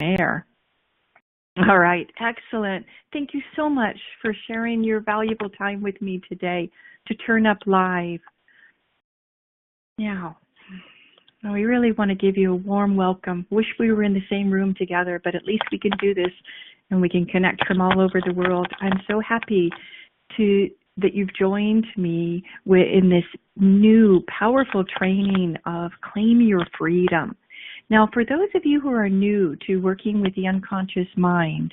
There. All right, excellent. Thank you so much for sharing your valuable time with me today to Turn Up Live. Now, we really want to give you a warm welcome. Wish we were in the same room together, but at least we can do this and we can connect from all over the world. I'm so happy that you've joined me in this new powerful training of Claim Your Freedom. Now, for those of you who are new to working with the unconscious mind,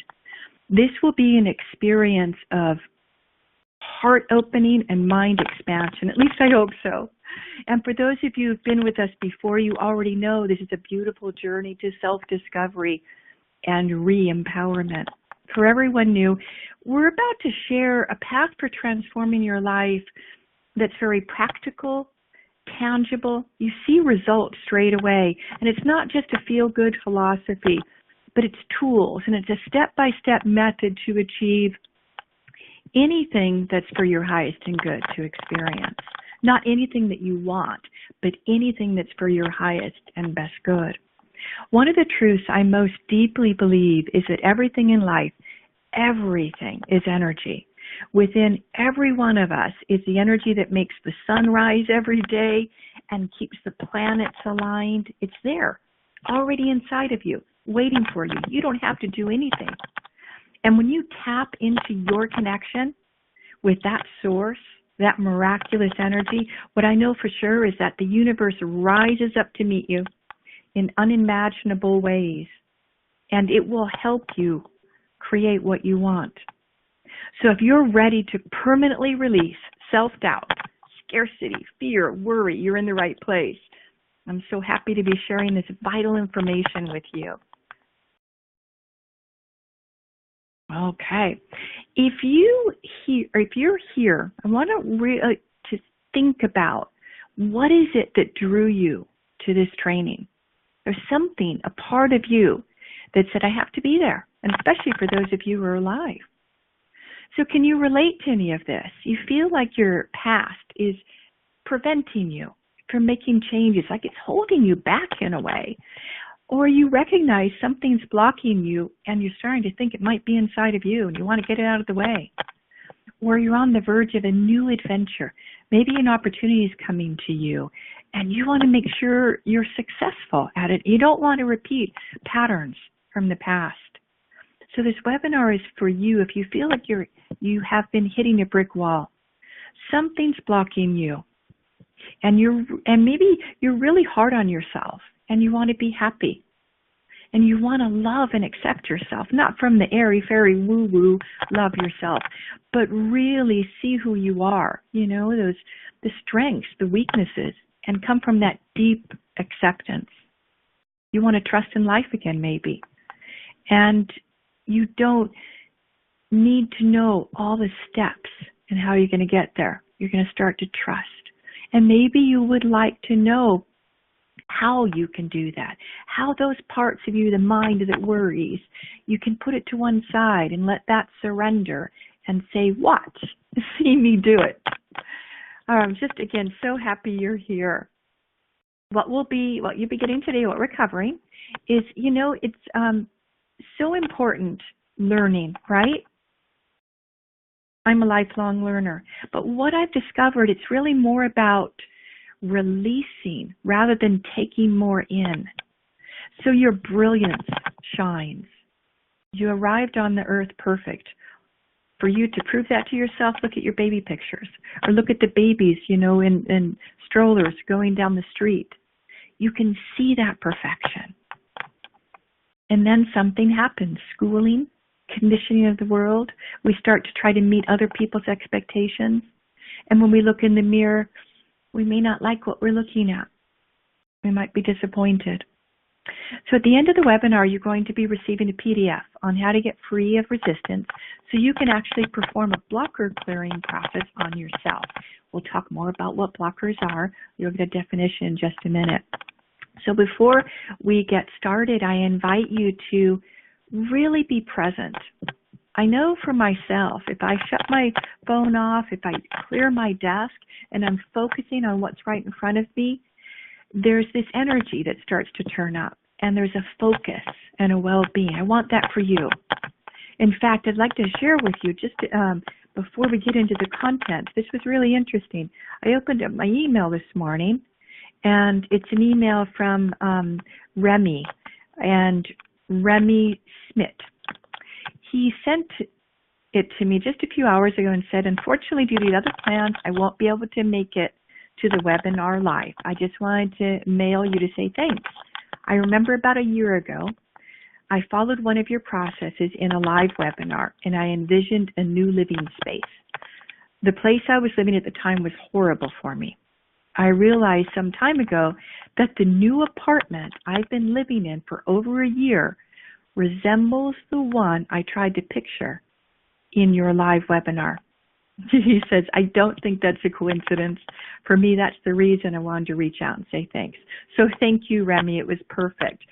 this will be an experience of heart opening and mind expansion. At least I hope so. And for those of you who've been with us before, you already know this is a beautiful journey to self-discovery and re-empowerment. For everyone new, we're about to share a path for transforming your life that's very practical, tangible. You see results straight away. And it's not just a feel-good philosophy, but it's tools. And it's a step-by-step method to achieve anything that's for your highest and good to experience. Not anything that you want, but anything that's for your highest and best good. One of the truths I most deeply believe is that everything in life, everything is energy. Within every one of us is the energy that makes the sun rise every day and keeps the planets aligned. It's there, already inside of you, waiting for you. You don't have to do anything. And when you tap into your connection with that source, that miraculous energy, what I know for sure is that the universe rises up to meet you in unimaginable ways, and it will help you create what you want. So if you're ready to permanently release self-doubt, scarcity, fear, worry, you're in the right place. I'm so happy to be sharing this vital information with you. Okay. If you're here, I want to think about what is it that drew you to this training. There's something, a part of you that said, I have to be there, and especially for those of you who are alive. So can you relate to any of this? You feel like your past is preventing you from making changes, like it's holding you back in a way. Or you recognize something's blocking you and you're starting to think it might be inside of you and you want to get it out of the way. Or you're on the verge of a new adventure. Maybe an opportunity is coming to you and you want to make sure you're successful at it. You don't want to repeat patterns from the past. So this webinar is for you if you feel like you have been hitting a brick wall. Something's blocking you. And maybe you're really hard on yourself and you want to be happy. And you want to love and accept yourself, not from the airy-fairy woo-woo, love yourself, but really see who you are, the strengths, the weaknesses, and come from that deep acceptance. You want to trust in life again, maybe. And you don't need to know all the steps and how you're going to get there. You're going to start to trust. And maybe you would like to know how you can do that, how those parts of you, the mind that worries, you can put it to one side and let that surrender and say, watch, see me do it. I'm just, again, so happy you're here. What you'll be getting today, what we're covering is, it's so important learning, right? I'm a lifelong learner. But what I've discovered, it's really more about releasing rather than taking more in. So your brilliance shines. You arrived on the earth perfect. For you to prove that to yourself, look at your baby pictures or look at the babies, in strollers going down the street. You can see that perfection. And then something happens. Schooling, conditioning of the world. We start to try to meet other people's expectations. And when we look in the mirror, we may not like what we're looking at. We might be disappointed. So at the end of the webinar, you're going to be receiving a PDF on how to get free of resistance so you can actually perform a blocker clearing process on yourself. We'll talk more about what blockers are. You'll get a definition in just a minute. So before we get started, I invite you to really be present. I know for myself, if I shut my phone off, if I clear my desk and I'm focusing on what's right in front of me, there's this energy that starts to turn up. and there's a focus and a well-being. I want that for you. In fact, I'd like to share with you just before we get into the content. This was really interesting. I opened up my email this morning, and it's an email from Remy Smith. He sent it to me just a few hours ago and said, unfortunately, due to other plans, I won't be able to make it to the webinar live. I just wanted to mail you to say thanks. I remember about a year ago, I followed one of your processes in a live webinar, and I envisioned a new living space. The place I was living at the time was horrible for me. I realized some time ago that the new apartment I've been living in for over a year resembles the one I tried to picture in your live webinar. He says, I don't think that's a coincidence. For me, that's the reason I wanted to reach out and say thanks. So thank you, Remy. It was perfect.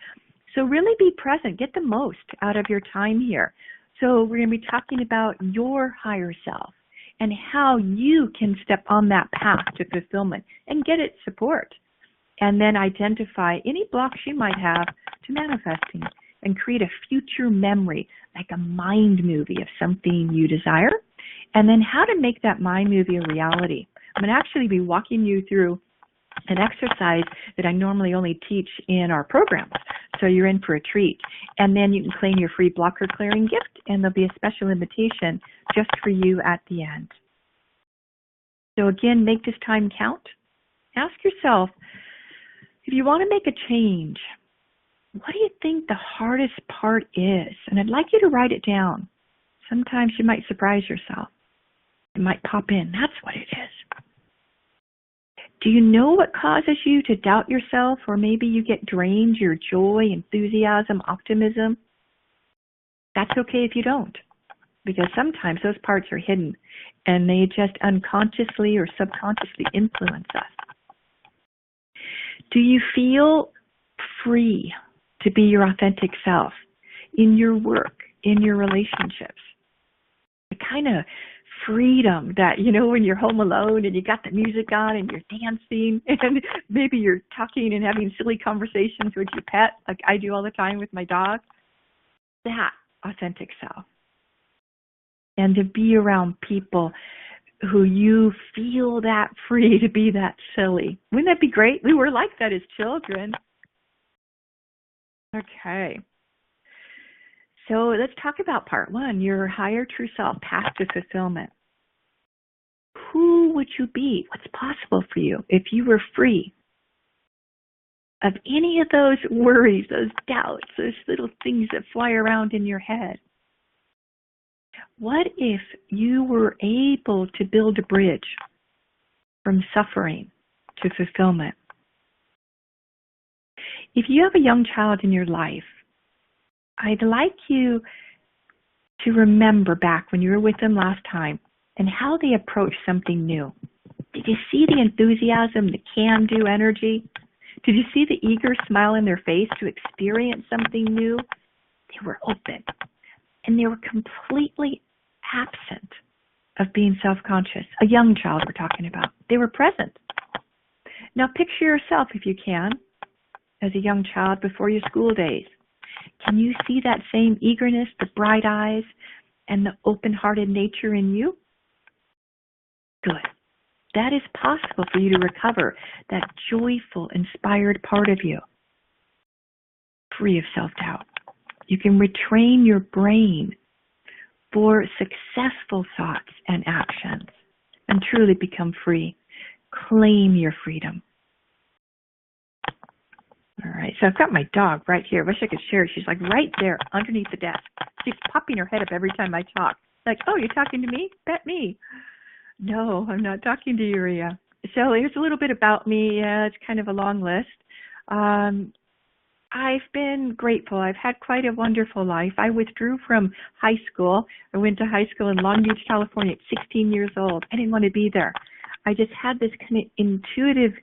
So really be present. Get the most out of your time here. So we're going to be talking about your higher self and how you can step on that path to fulfillment and get its support. And then identify any blocks you might have to manifesting and create a future memory, like a mind movie of something you desire. And then how to make that mind movie a reality. I'm going to actually be walking you through an exercise that I normally only teach in our programs. So you're in for a treat. And then you can claim your free blocker clearing gift, and there'll be a special invitation just for you at the end. So again, make this time count. Ask yourself, if you want to make a change, what do you think the hardest part is? And I'd like you to write it down. Sometimes you might surprise yourself. It might pop in. That's what it is. Do you know what causes you to doubt yourself, or maybe you get drained, your joy, enthusiasm, optimism? That's okay if you don't, because sometimes those parts are hidden and they just unconsciously or subconsciously influence us. Do you feel free to be your authentic self in your work, in your relationships? The kind of freedom that, when you're home alone and you got the music on and you're dancing and maybe you're talking and having silly conversations with your pet, like I do all the time with my dog. That authentic self. And to be around people who you feel that free to be that silly. Wouldn't that be great? We were like that as children. Okay. So let's talk about part one, your higher true self, path to fulfillment. Who would you be? What's possible for you if you were free of any of those worries, those doubts, those little things that fly around in your head? What if you were able to build a bridge from suffering to fulfillment? If you have a young child in your life, I'd like you to remember back when you were with them last time and how they approached something new. Did you see the enthusiasm, the can-do energy? Did you see the eager smile in their face to experience something new? They were open, and they were completely absent of being self-conscious. A young child we're talking about. They were present. Now picture yourself, if you can, as a young child before your school days. Can you see that same eagerness, the bright eyes, and the open-hearted nature in you? Good. That is possible for you to recover that joyful, inspired part of you, free of self-doubt. You can retrain your brain for successful thoughts and actions and truly become free. Claim your freedom. All right, so I've got my dog right here. I wish I could share it. She's like right there underneath the desk. She's popping her head up every time I talk. Like, oh, you're talking to me? Pet me. No, I'm not talking to you, Ria. So here's a little bit about me. It's kind of a long list. I've been grateful. I've had quite a wonderful life. I withdrew from high school. I went to high school in Long Beach, California at 16 years old. I didn't want to be there. I just had this kind of intuitive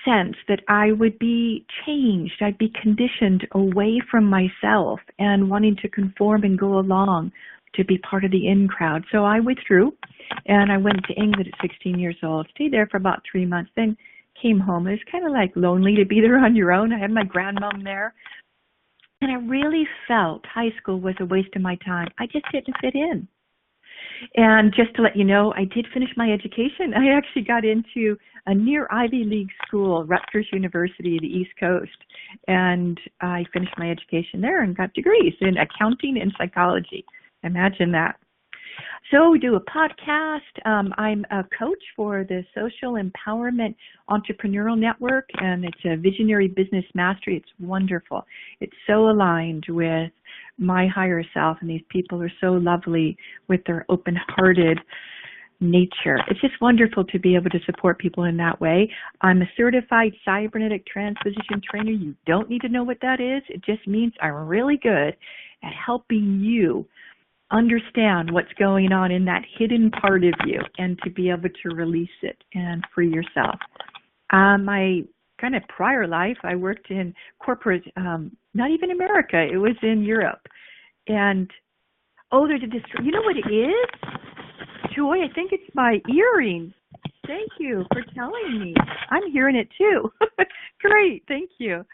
sense that I would be changed. I'd be conditioned away from myself and wanting to conform and go along to be part of the in crowd. So I withdrew and I went to England at 16 years old, stayed there for about 3 months, then came home. It was kind of like lonely to be there on your own. I had my grandmom there. And I really felt high school was a waste of my time. I just didn't fit in. And just to let you know, I did finish my education. I actually got into a near Ivy League school, Rutgers University, the East Coast. And I finished my education there and got degrees in accounting and psychology. Imagine that. So we do a podcast. I'm a coach for the Social Empowerment Entrepreneurial Network, and it's a visionary business mastery. It's wonderful. It's so aligned with my higher self, and these people are so lovely with their open-hearted nature. It's just wonderful to be able to support people in that way. I'm a certified Cybernetic Transposition trainer. You don't need to know what that is. It just means I'm really good at helping you understand what's going on in that hidden part of you and to be able to release it and free yourself. My kind of prior life, I worked in corporate, not even America, it was in Europe. And, there's a you know what it is? Joy, I think it's my earring. Thank you for telling me. I'm hearing it too. Great, thank you.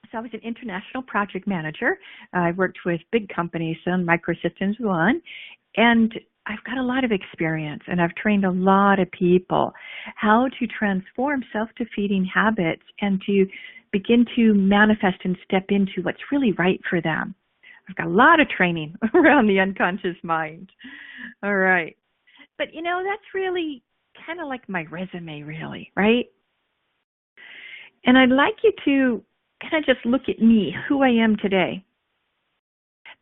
So I was an international project manager. I worked with big companies, some Microsystems one, and I've got a lot of experience, and I've trained a lot of people how to transform self-defeating habits and to begin to manifest and step into what's really right for them. I've got a lot of training around the unconscious mind. All right. But, that's really kind of like my resume, really, right? And I'd like you to kind of just look at me, who I am today.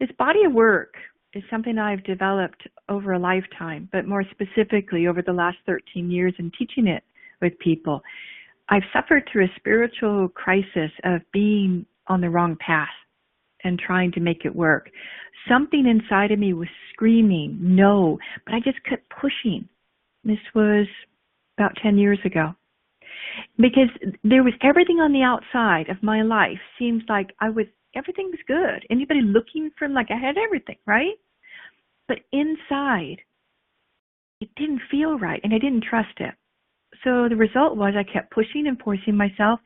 This body of work is something I've developed over a lifetime, but more specifically over the last 13 years in teaching it with people. I've suffered through a spiritual crisis of being on the wrong path and trying to make it work. Something inside of me was screaming, no, but I just kept pushing. This was about 10 years ago. Because there was everything on the outside of my life seems like everything was good. Anybody looking for I had everything, right? But inside, it didn't feel right, and I didn't trust it. So the result was I kept pushing and forcing myself,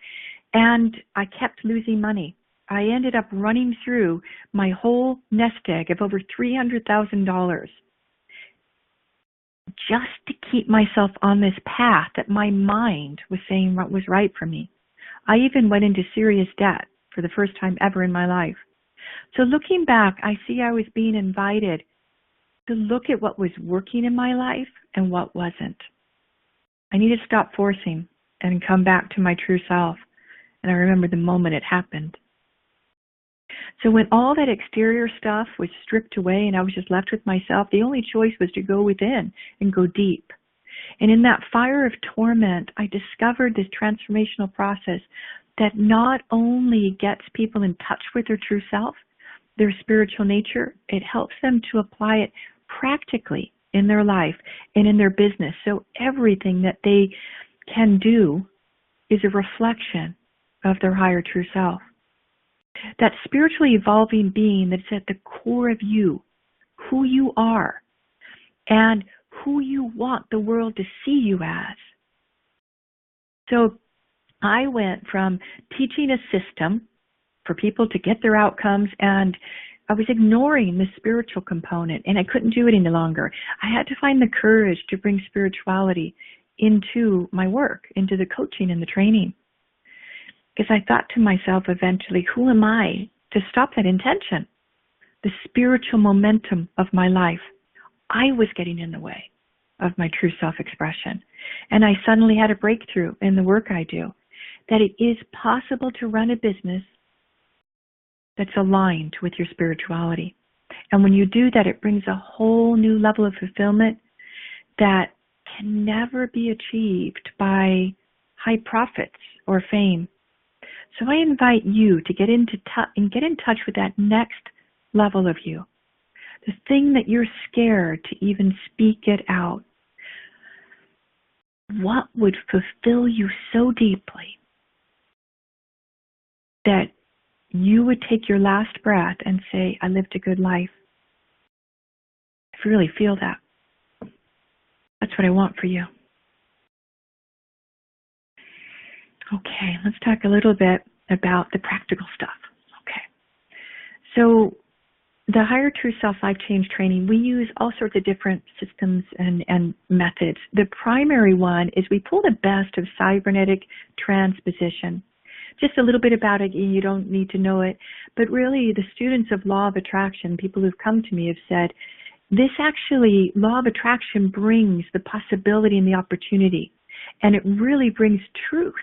and I kept losing money. I ended up running through my whole nest egg of over $300,000 just to keep myself on this path that my mind was saying what was right for me. I even went into serious debt for the first time ever in my life. So looking back, I see I was being invited to look at what was working in my life and what wasn't. I needed to stop forcing and come back to my true self. And I remember the moment it happened. So when all that exterior stuff was stripped away and I was just left with myself, the only choice was to go within and go deep. And in that fire of torment, I discovered this transformational process that not only gets people in touch with their true self, their spiritual nature, it helps them to apply it practically in their life and in their business. So everything that they can do is a reflection of their higher true self. That spiritually evolving being that's at the core of you, who you are, and who you want the world to see you as. So I went from teaching a system for people to get their outcomes, and I was ignoring the spiritual component, and I couldn't do it any longer. I had to find the courage to bring spirituality into my work, into the coaching and the training. Because I thought to myself eventually, who am I to stop that intention? The spiritual momentum of my life. I was getting in the way of my true self-expression. And I suddenly had a breakthrough in the work I do, that it is possible to run a business that's aligned with your spirituality. And when you do that, it brings a whole new level of fulfillment that can never be achieved by high profits or fame. So I invite you to get in touch with that next level of you. The thing that you're scared to even speak it out. What would fulfill you so deeply that you would take your last breath and say, I lived a good life? If you really feel that, that's what I want for you. Okay, let's talk a little bit about the practical stuff. Okay. So the Higher True Self Life Change Training, we use all sorts of different systems and methods. The primary one is we pull the best of Cybernetic Transposition. Just a little bit about it, you don't need to know it, but really the students of Law of Attraction, people who've come to me have said, this actually, Law of Attraction brings the possibility and the opportunity, and it really brings truth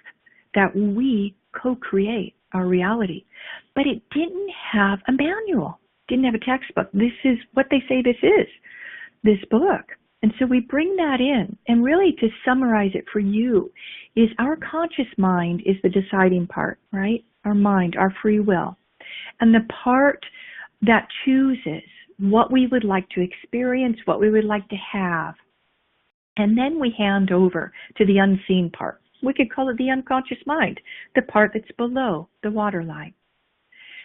that we co-create our reality. But it didn't have a manual, didn't have a textbook. This is what they say this is, this book. And so we bring that in, and really to summarize it for you is our conscious mind is the deciding part, right? Our mind, our free will. And the part that chooses what we would like to experience, what we would like to have. And then we hand over to the unseen part. We could call it the unconscious mind, the part that's below the waterline.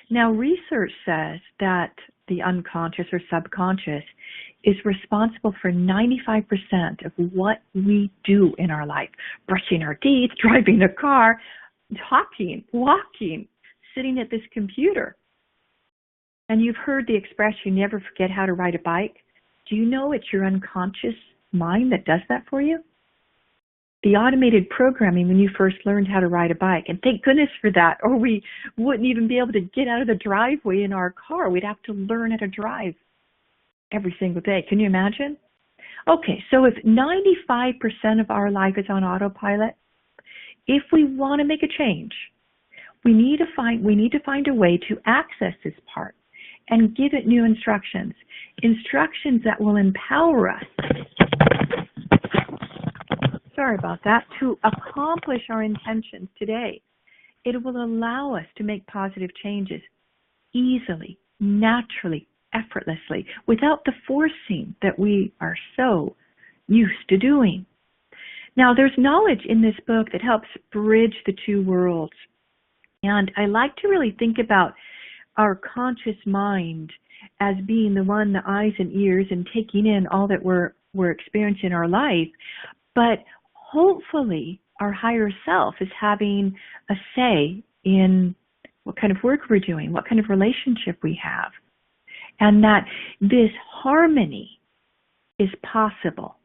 Now, research says that the unconscious or subconscious is responsible for 95% of what we do in our life. Brushing our teeth, driving a car, talking, walking, sitting at this computer. And you've heard the expression, never forget how to ride a bike. Do you know it's your unconscious mind that does that for you? The automated programming when you first learned how to ride a bike, and thank goodness for that, or we wouldn't even be able to get out of the driveway in our car. We'd have to learn how to drive every single day. Can you imagine? Okay, so if 95% of our life is on autopilot, if we want to make a change, we need to find a way to access this part and give it new instructions that will empower us. Sorry about that, to accomplish our intentions today. It will allow us to make positive changes easily, naturally, effortlessly, without the forcing that we are so used to doing. Now, there's knowledge in this book that helps bridge the two worlds. And I like to really think about our conscious mind as being the one, the eyes and ears, and taking in all that we're experiencing in our life. But hopefully, our higher self is having a say in what kind of work we're doing, what kind of relationship we have, and that this harmony is possible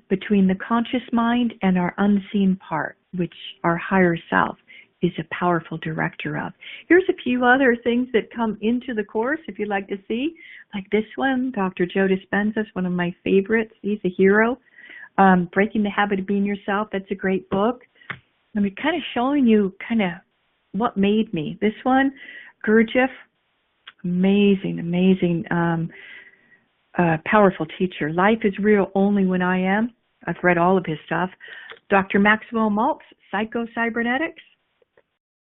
between the conscious mind and our unseen part, which our higher self is a powerful director of. Here's a few other things that come into the course if you'd like to see, like this one, Dr. Joe Dispenza's one of my favorites. He's a hero. Breaking the Habit of Being Yourself, that's a great book. I'm kind of showing you kind of what made me. This one, Gurdjieff, amazing, powerful teacher. Life is real only when I am. I've read all of his stuff. Dr. Maxwell Maltz, Psycho-Cybernetics.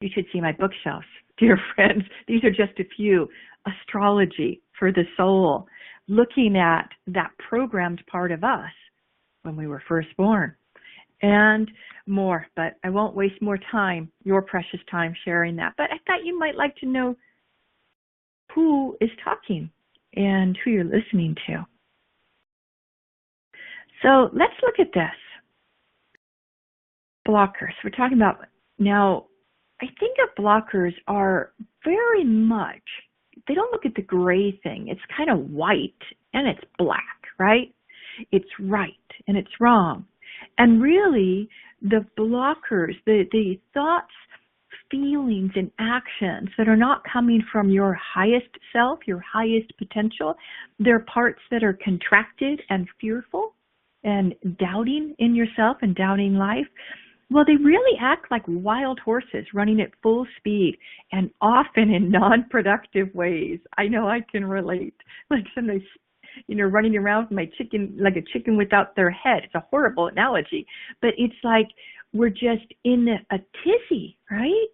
You should see my bookshelves, dear friends. These are just a few. Astrology for the soul, looking at that programmed part of us when we were first born, and more. But I won't waste more time, your precious time, sharing that. But I thought you might like to know who is talking and who you're listening to. So let's look at this. Blockers. We're talking about now. I think of blockers are very much, they don't look at the gray thing. It's kind of white and it's black, right? It's right and it's wrong. And really, the blockers, the thoughts, feelings, and actions that are not coming from your highest self, your highest potential, they're parts that are contracted and fearful and doubting in yourself and doubting life. Well, they really act like wild horses running at full speed and often in non-productive ways. I know I can relate. Like sometimes, running around with my chicken, like a chicken without their head. It's a horrible analogy, but it's like we're just in a tizzy, right?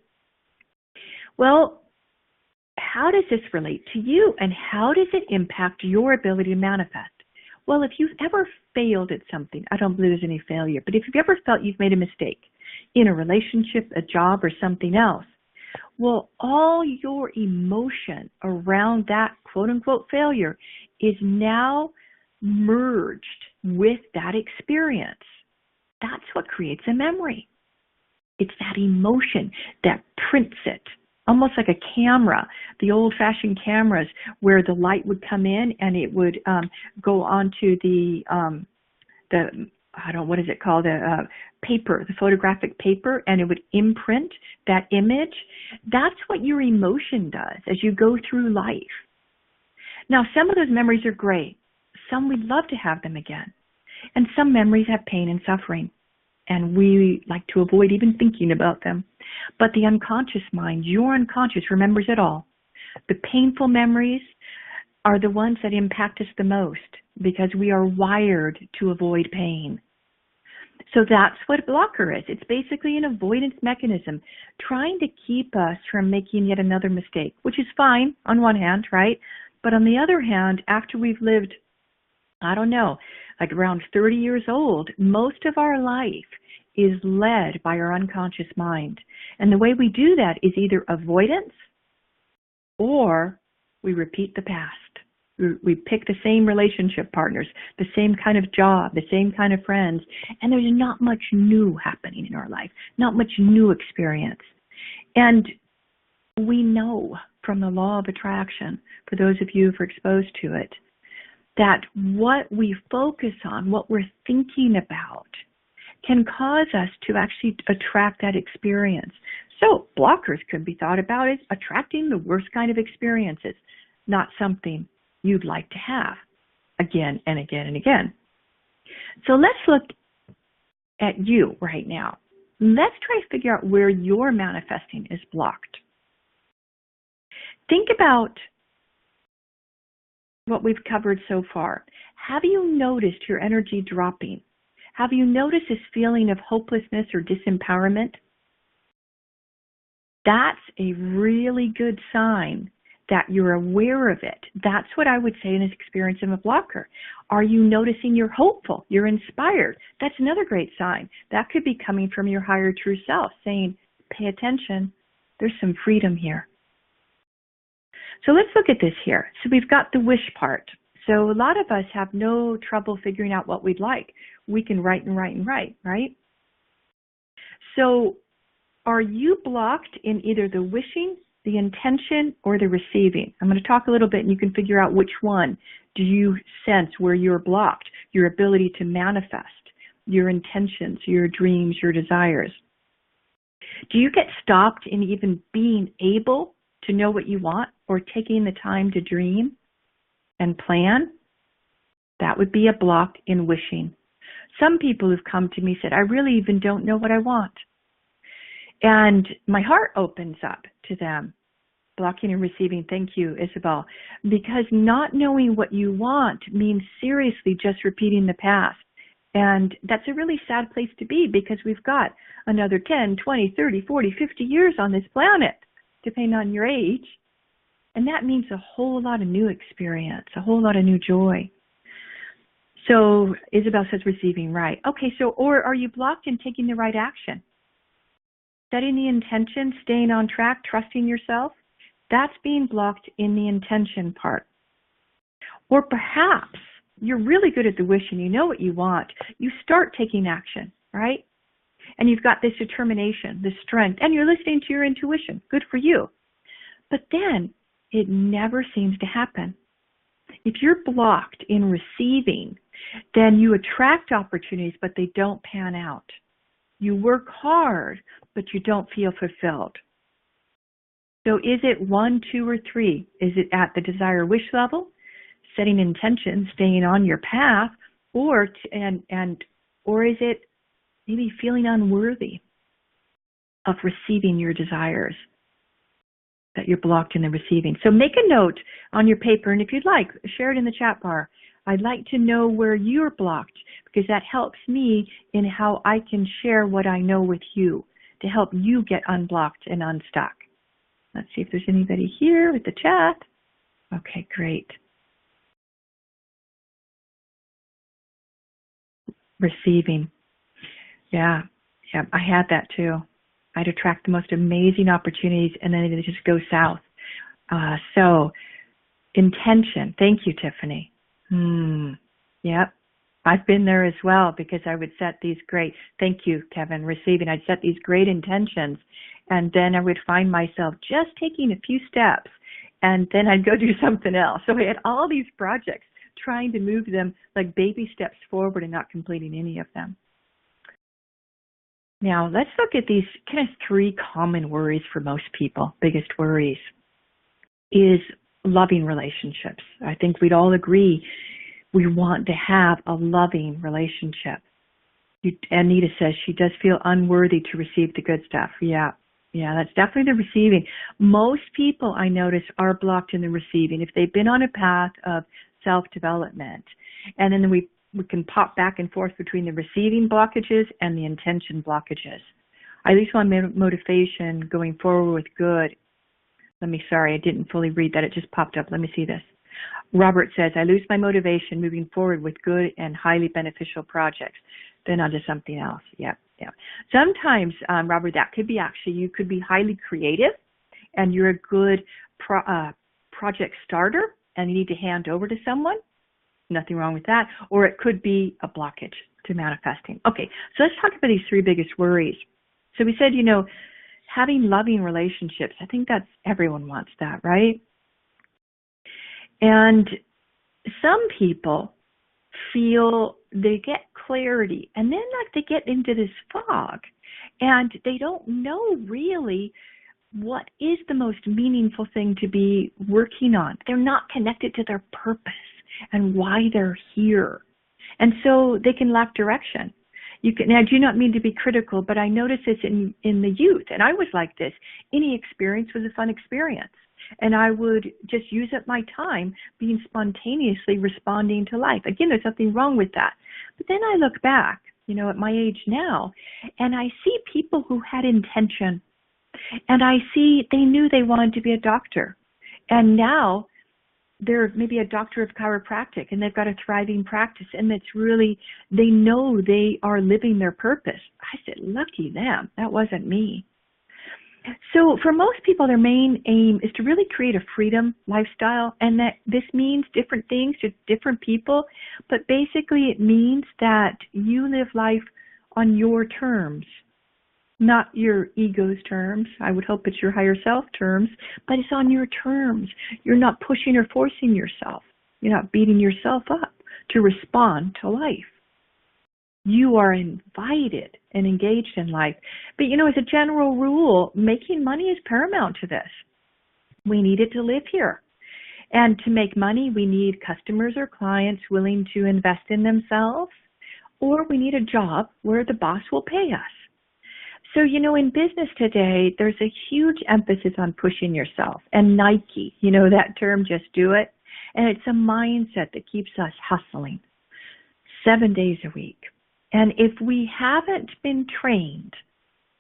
Well, how does this relate to you, and how does it impact your ability to manifest? Well, if you've ever failed at something, I don't believe there's any failure, but if you've ever felt you've made a mistake in a relationship, a job, or something else, well, all your emotion around that quote-unquote failure is now merged with that experience. That's what creates a memory. It's that emotion that prints it, almost like a camera, the old-fashioned cameras where the light would come in and it would go onto the I don't know, what is it called, the paper, the photographic paper, and it would imprint that image. That's what your emotion does as you go through life. Now, some of those memories are great. Some we'd love to have them again. And some memories have pain and suffering, and we like to avoid even thinking about them. But the unconscious mind, your unconscious, remembers it all. The painful memories are the ones that impact us the most because we are wired to avoid pain. So that's what a blocker is. It's basically an avoidance mechanism trying to keep us from making yet another mistake, which is fine on one hand, right? But on the other hand, after we've lived, I don't know, like around 30 years old, most of our life is led by our unconscious mind. And the way we do that is either avoidance or we repeat the past. We pick the same relationship partners, the same kind of job, the same kind of friends, and there's not much new happening in our life, not much new experience. And we know from the law of attraction, for those of you who are exposed to it, that what we focus on, what we're thinking about, can cause us to actually attract that experience. So blockers could be thought about as attracting the worst kind of experiences, not something you'd like to have again and again and again. So let's look at you right now. Let's try to figure out where your manifesting is blocked. Think about what we've covered so far. Have you noticed your energy dropping? Have you noticed this feeling of hopelessness or disempowerment? That's a really good sign that you're aware of it. That's what I would say in this experience of a blocker. Are you noticing you're hopeful, you're inspired? That's another great sign. That could be coming from your higher true self saying, pay attention, there's some freedom here. So let's look at this here. So we've got the wish part. So a lot of us have no trouble figuring out what we'd like. We can write and write and write, right? So are you blocked in either the wishing, the intention, or the receiving? I'm going to talk a little bit and you can figure out which one do you sense where you're blocked, your ability to manifest, your intentions, your dreams, your desires. Do you get stopped in even being able to know what you want or taking the time to dream and plan? That would be a block in wishing. Some people who've come to me said, I really even don't know what I want. And my heart opens up to them. Blocking and receiving, thank you, Isabel. Because not knowing what you want means seriously just repeating the past. And that's a really sad place to be because we've got another 10, 20, 30, 40, 50 years on this planet, depending on your age. And that means a whole lot of new experience, a whole lot of new joy. So Isabel says receiving, right. Okay, so or are you blocked in taking the right action? Setting the intention, staying on track, trusting yourself, that's being blocked in the intention part. Or perhaps you're really good at the wish and you know what you want. You start taking action, right? And you've got this determination, this strength, and you're listening to your intuition. Good for you. But then it never seems to happen. If you're blocked in receiving, then you attract opportunities, but they don't pan out. You work hard, but you don't feel fulfilled. So is it 1, 2, or 3? Is it at the desire wish level, setting intention, staying on your path, or is it maybe feeling unworthy of receiving your desires, that you're blocked in the receiving? So make a note on your paper, and if you'd like, share it in the chat bar. I'd like to know where you're blocked because that helps me in how I can share what I know with you to help you get unblocked and unstuck. Let's see if there's anybody here with the chat. Okay, great. Receiving. Yeah, I had that too. I'd attract the most amazing opportunities and then they just go south. So intention. Thank you, Tiffany. Yep. I've been there as well, because I would set these great, thank you, Kevin, receiving. I'd set these great intentions, and then I would find myself just taking a few steps, and then I'd go do something else. So I had all these projects, trying to move them like baby steps forward and not completing any of them. Now, let's look at these kind of 3 common worries for most people. Biggest worries is loving relationships. I think we'd all agree we want to have a loving relationship. Anita says she does feel unworthy to receive the good stuff. Yeah, that's definitely the receiving. Most people, I notice, are blocked in the receiving. If they've been on a path of self-development, and then we can pop back and forth between the receiving blockages and the intention blockages. I lose my motivation going forward with good. Sorry, I didn't fully read that. It just popped up. Let me see this. Robert says, I lose my motivation moving forward with good and highly beneficial projects. Then onto something else. Yeah. Sometimes, Robert, that could be actually, you could be highly creative and you're a good project starter and you need to hand over to someone. Nothing wrong with that. Or it could be a blockage to manifesting. Okay, so let's talk about these 3 biggest worries. So we said, having loving relationships. I think that's, everyone wants that, right? And some people feel they get clarity and then they get into this fog and they don't know really what is the most meaningful thing to be working on. They're not connected to their purpose and why they're here. And so they can lack direction. I do not mean to be critical, but I notice this in the youth, and I was like this. Any experience was a fun experience. And I would just use up my time being spontaneously responding to life. Again, there's nothing wrong with that. But then I look back, at my age now, and I see people who had intention. And I see they knew they wanted to be a doctor. And now they're maybe a doctor of chiropractic, and they've got a thriving practice. And it's really, they know they are living their purpose. I said, lucky them. That wasn't me. So for most people, their main aim is to really create a freedom lifestyle, and that this means different things to different people, but basically it means that you live life on your terms, not your ego's terms. I would hope it's your higher self terms, but it's on your terms. You're not pushing or forcing yourself. You're not beating yourself up to respond to life. You are invited and engaged in life. But, as a general rule, making money is paramount to this. We need it to live here. And to make money, we need customers or clients willing to invest in themselves, or we need a job where the boss will pay us. So, in business today, there's a huge emphasis on pushing yourself. And Nike, that term, just do it. And it's a mindset that keeps us hustling 7 days a week. And if we haven't been trained,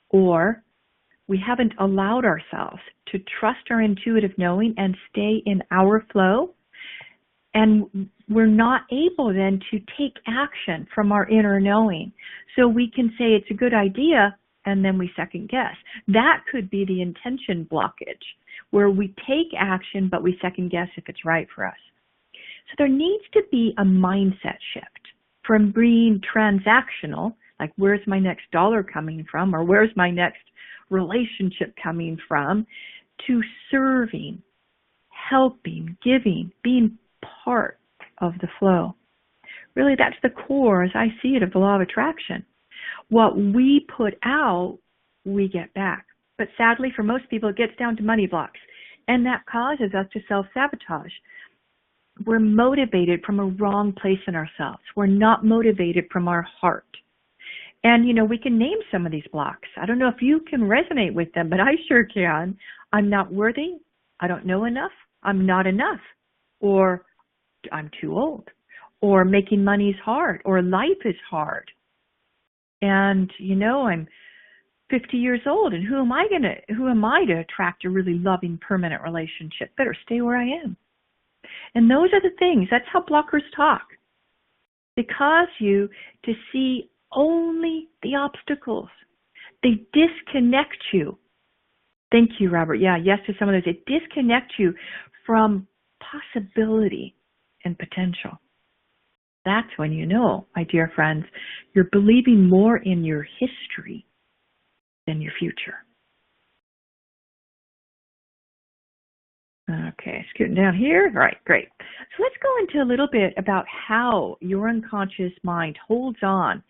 or we haven't allowed ourselves to trust our intuitive knowing and stay in our flow, and we're not able then to take action from our inner knowing. So we can say it's a good idea, and then we second guess. That could be the intention blockage, where we take action, but we second guess if it's right for us. So there needs to be a mindset shift from being transactional, like where's my next dollar coming from, or where's my next relationship coming from, to serving, helping, giving, being part of the flow. Really, that's the core, as I see it, of the law of attraction. What we put out, we get back. But sadly, for most people, it gets down to money blocks, and that causes us to self-sabotage. We're motivated from a wrong place in ourselves. We're not motivated from our heart. And, we can name some of these blocks. I don't know if you can resonate with them, but I sure can. I'm not worthy. I don't know enough. I'm not enough. Or I'm too old. Or making money is hard. Or life is hard. And, I'm 50 years old, and who am I to attract a really loving, permanent relationship? Better stay where I am. And those are the things. That's how blockers talk. They cause you to see only the obstacles. They disconnect you. Thank you, Robert. Yeah, yes to some of those. They disconnect you from possibility and potential. that's when you know, my dear friends, you're believing more in your history than your future. Okay, scooting down here. All right, great. So let's go into a little bit about how your unconscious mind holds on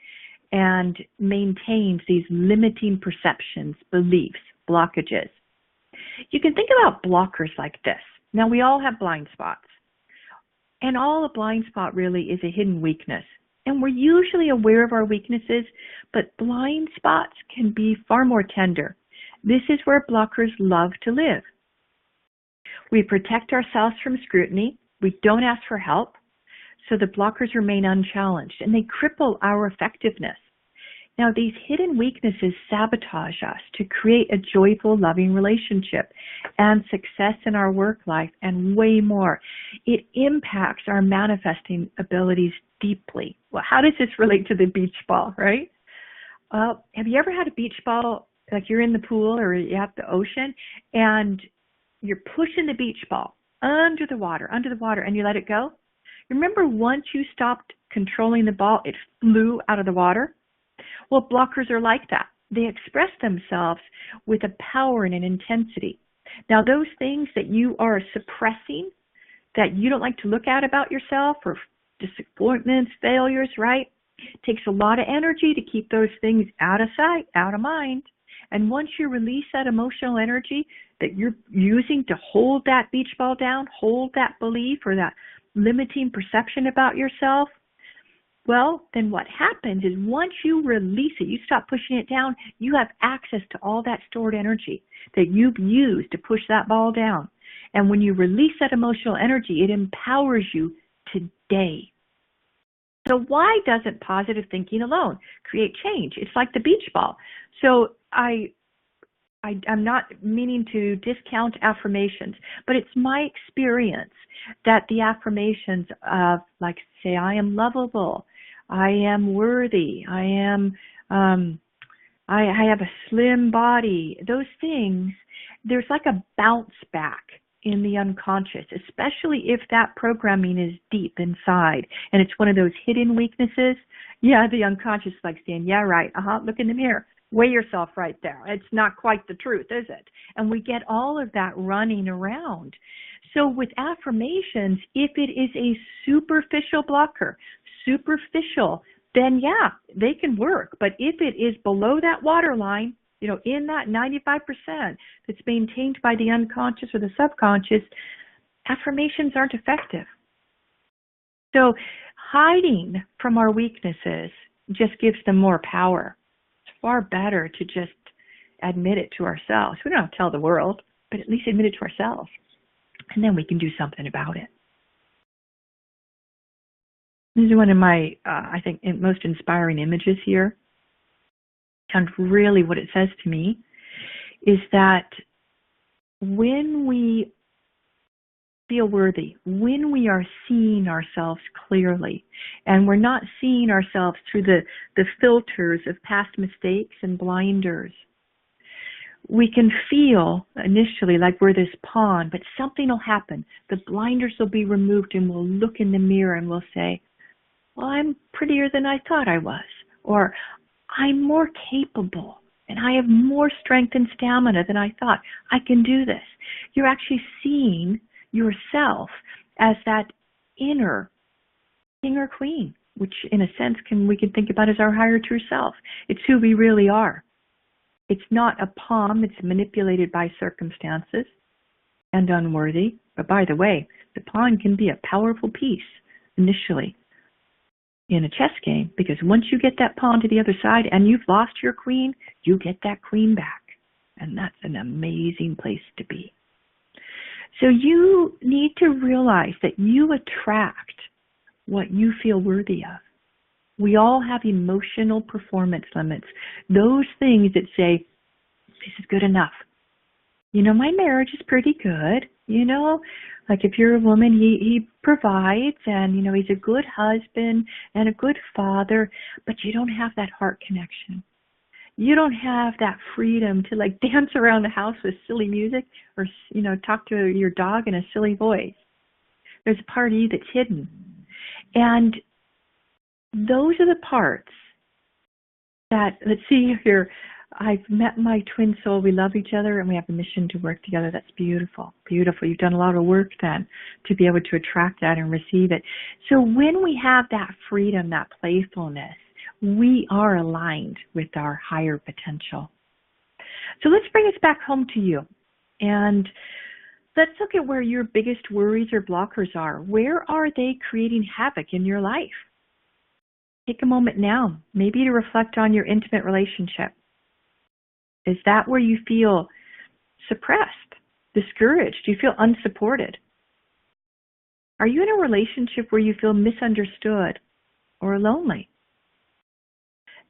and maintains these limiting perceptions, beliefs, blockages. You can think about blockers like this. Now, we all have blind spots. And all a blind spot really is a hidden weakness. And we're usually aware of our weaknesses, but blind spots can be far more tender. This is where blockers love to live. We protect ourselves from scrutiny. We don't ask for help. So the blockers remain unchallenged and they cripple our effectiveness. Now, these hidden weaknesses sabotage us to create a joyful, loving relationship and success in our work life and way more. It impacts our manifesting abilities deeply. Well, how does this relate to the beach ball, right? Have you ever had a beach ball, like you're in the pool or you're at the ocean, and you're pushing the beach ball under the water, and you let it go? Remember, once you stopped controlling the ball, it flew out of the water? Well, blockers are like that. They express themselves with a power and an intensity. Now, those things that you are suppressing, that you don't like to look at about yourself, or disappointments, failures, right? It takes a lot of energy to keep those things out of sight, out of mind. And once you release that emotional energy that you're using to hold that beach ball down, hold that belief or that limiting perception about yourself, well, then what happens is once you release it, you stop pushing it down, you have access to all that stored energy that you've used to push that ball down. And when you release that emotional energy, it empowers you today. So why doesn't positive thinking alone create change? It's like the beach ball. So I'm not meaning to discount affirmations, but it's my experience that the affirmations of, like, say, I am lovable, I am worthy, I have a slim body, those things, there's like a bounce back in the unconscious, especially if that programming is deep inside and it's one of those hidden weaknesses. Yeah, the unconscious is like saying, yeah, right, look in the mirror. Weigh yourself right there. It's not quite the truth, is it? And we get all of that running around. So with affirmations, if it is a superficial blocker, then yeah, they can work. But if it is below that waterline, in that 95% that's maintained by the unconscious or the subconscious, affirmations aren't effective. So hiding from our weaknesses just gives them more power. Far better to just admit it to ourselves. We don't have to tell the world, but at least admit it to ourselves. And then we can do something about it. This is one of my, I think, most inspiring images here. And really what it says to me is that when we feel worthy, when we are seeing ourselves clearly, and we're not seeing ourselves through the filters of past mistakes and blinders, we can feel initially like we're this pawn, but something will happen. The blinders will be removed and we'll look in the mirror and we'll say, well, I'm prettier than I thought I was, or I'm more capable and I have more strength and stamina than I thought. I can do this. You're actually seeing yourself as that inner king or queen, which in a sense we can think about as our higher true self. It's who we really are. It's not a pawn that's manipulated by circumstances and unworthy. But by the way, the pawn can be a powerful piece initially in a chess game, because once you get that pawn to the other side and you've lost your queen, you get that queen back. And that's an amazing place to be. So you need to realize that you attract what you feel worthy of. We all have emotional performance limits. Those things that say, this is good enough. My marriage is pretty good. Like if you're a woman, he provides and, he's a good husband and a good father, but you don't have that heart connection. You don't have that freedom to like dance around the house with silly music or, talk to your dog in a silly voice. There's a part of you that's hidden. And Those are the parts that, let's see here, I've met my twin soul. We love each other and we have a mission to work together. That's beautiful. Beautiful. You've done a lot of work then to be able to attract that and receive it. So when we have that freedom, that playfulness, we are aligned with our higher potential. So let's bring us back home to you. And let's look at where your biggest worries or blockers are. Where are they creating havoc in your life? Take a moment now, maybe to reflect on your intimate relationship. Is that where you feel suppressed, discouraged? Do you feel unsupported? Are you in a relationship where you feel misunderstood or lonely?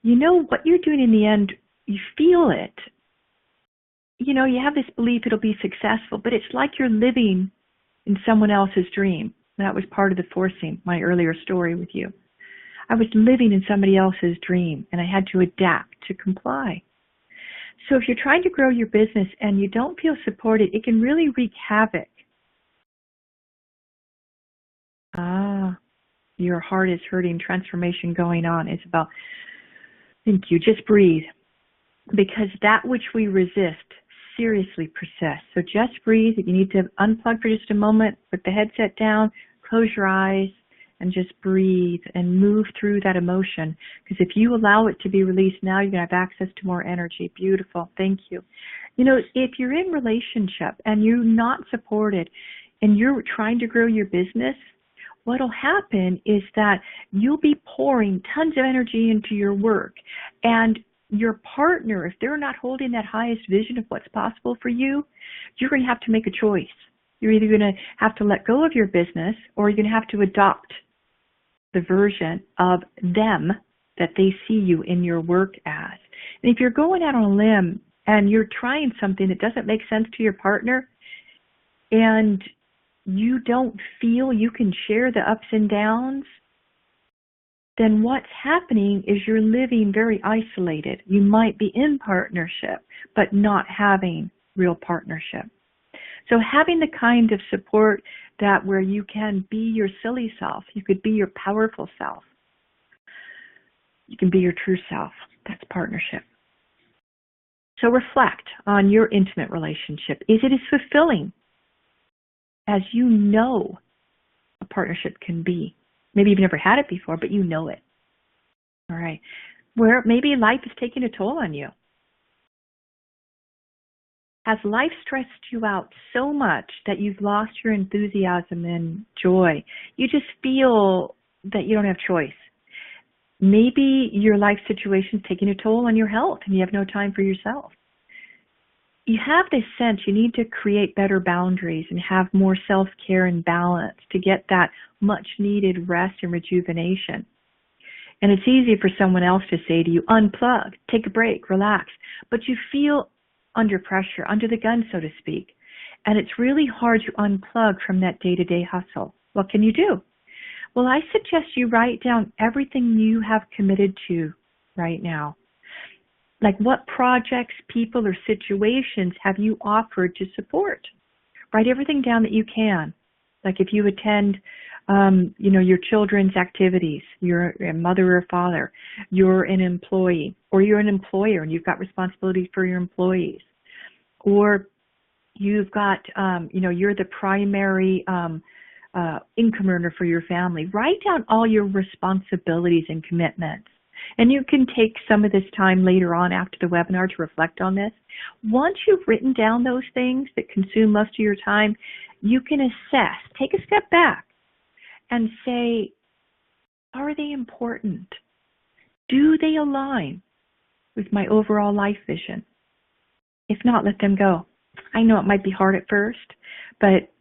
You know what you're doing in the end, you feel it. You know, you have this belief it'll be successful, but it's like you're living in someone else's dream. That was part of the forcing, my earlier story with you. I was living in somebody else's dream, and I had to adapt to comply. So if you're trying to grow your business and you don't feel supported, it can really wreak havoc. Your heart is hurting, transformation going on. Isabel, thank you. Just breathe. Because that which we resist seriously persists. So just breathe. If you need to unplug for just a moment, put the headset down, close your eyes, and just breathe and move through that emotion. Because if you allow it to be released now, you're going to have access to more energy. Beautiful. Thank you. You know, if you're in relationship and you're not supported and you're trying to grow your business, what'll happen is that you'll be pouring tons of energy into your work. And your partner, if they're not holding that highest vision of what's possible for you, you're going to have to make a choice. You're either going to have to let go of your business or you're going to have to adopt the version of them that they see you in your work as. And if you're going out on a limb and you're trying something that doesn't make sense to your partner and you don't feel you can share the ups and downs, then what's happening is you're living very isolated. You might be in partnership, but not having real partnership. So having the kind of support that where you can be your silly self, you could be your powerful self, you can be your true self, that's partnership. So reflect on your intimate relationship. Is it as fulfilling as you know a partnership can be? Maybe you've never had it before, but you know it. All right. Where maybe life is taking a toll on you. Has life stressed you out so much that you've lost your enthusiasm and joy? You just feel that you don't have choice. Maybe your life situation is taking a toll on your health and you have no time for yourself. You have this sense you need to create better boundaries and have more self-care and balance to get that much needed rest and rejuvenation. And it's easy for someone else to say to you, unplug, take a break, relax. But you feel under pressure, under the gun, so to speak. And it's really hard to unplug from that day-to-day hustle. What can you do? Well, I suggest you write down everything you have committed to right now. Like what projects, people, or situations have you offered to support? Write everything down that you can. Like if you attend, your children's activities, you're a mother or father, you're an employee, or you're an employer and you've got responsibilities for your employees, or you've got, you're the primary income earner for your family. Write down all your responsibilities and commitments. And you can take some of this time later on after the webinar to reflect on this. Once you've written down those things that consume most of your time, you can assess, take a step back and say, are they important? Do they align with my overall life vision? If not, let them go. I know it might be hard at first, but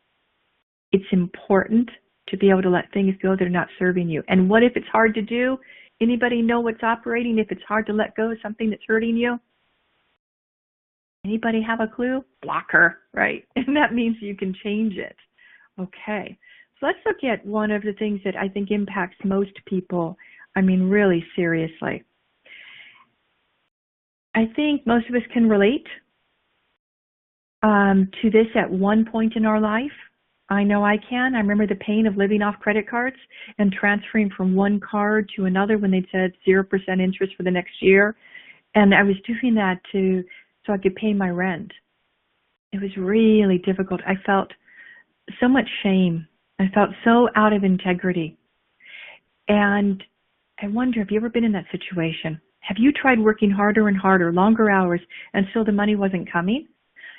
it's important to be able to let things go that are not serving you. And what if it's hard to do? Anybody know what's operating if it's hard to let go of something that's hurting you? Anybody have a clue? Blocker, right? And that means you can change it. Okay. So let's look at one of the things that I think impacts most people, really seriously. I think most of us can relate to this at one point in our life. I know I can. I remember the pain of living off credit cards and transferring from one card to another when they said 0% interest for the next year. And I was doing that so I could pay my rent. It was really difficult. I felt so much shame. I felt so out of integrity. And I wonder, have you ever been in that situation? Have you tried working harder and harder, longer hours, and still the money wasn't coming?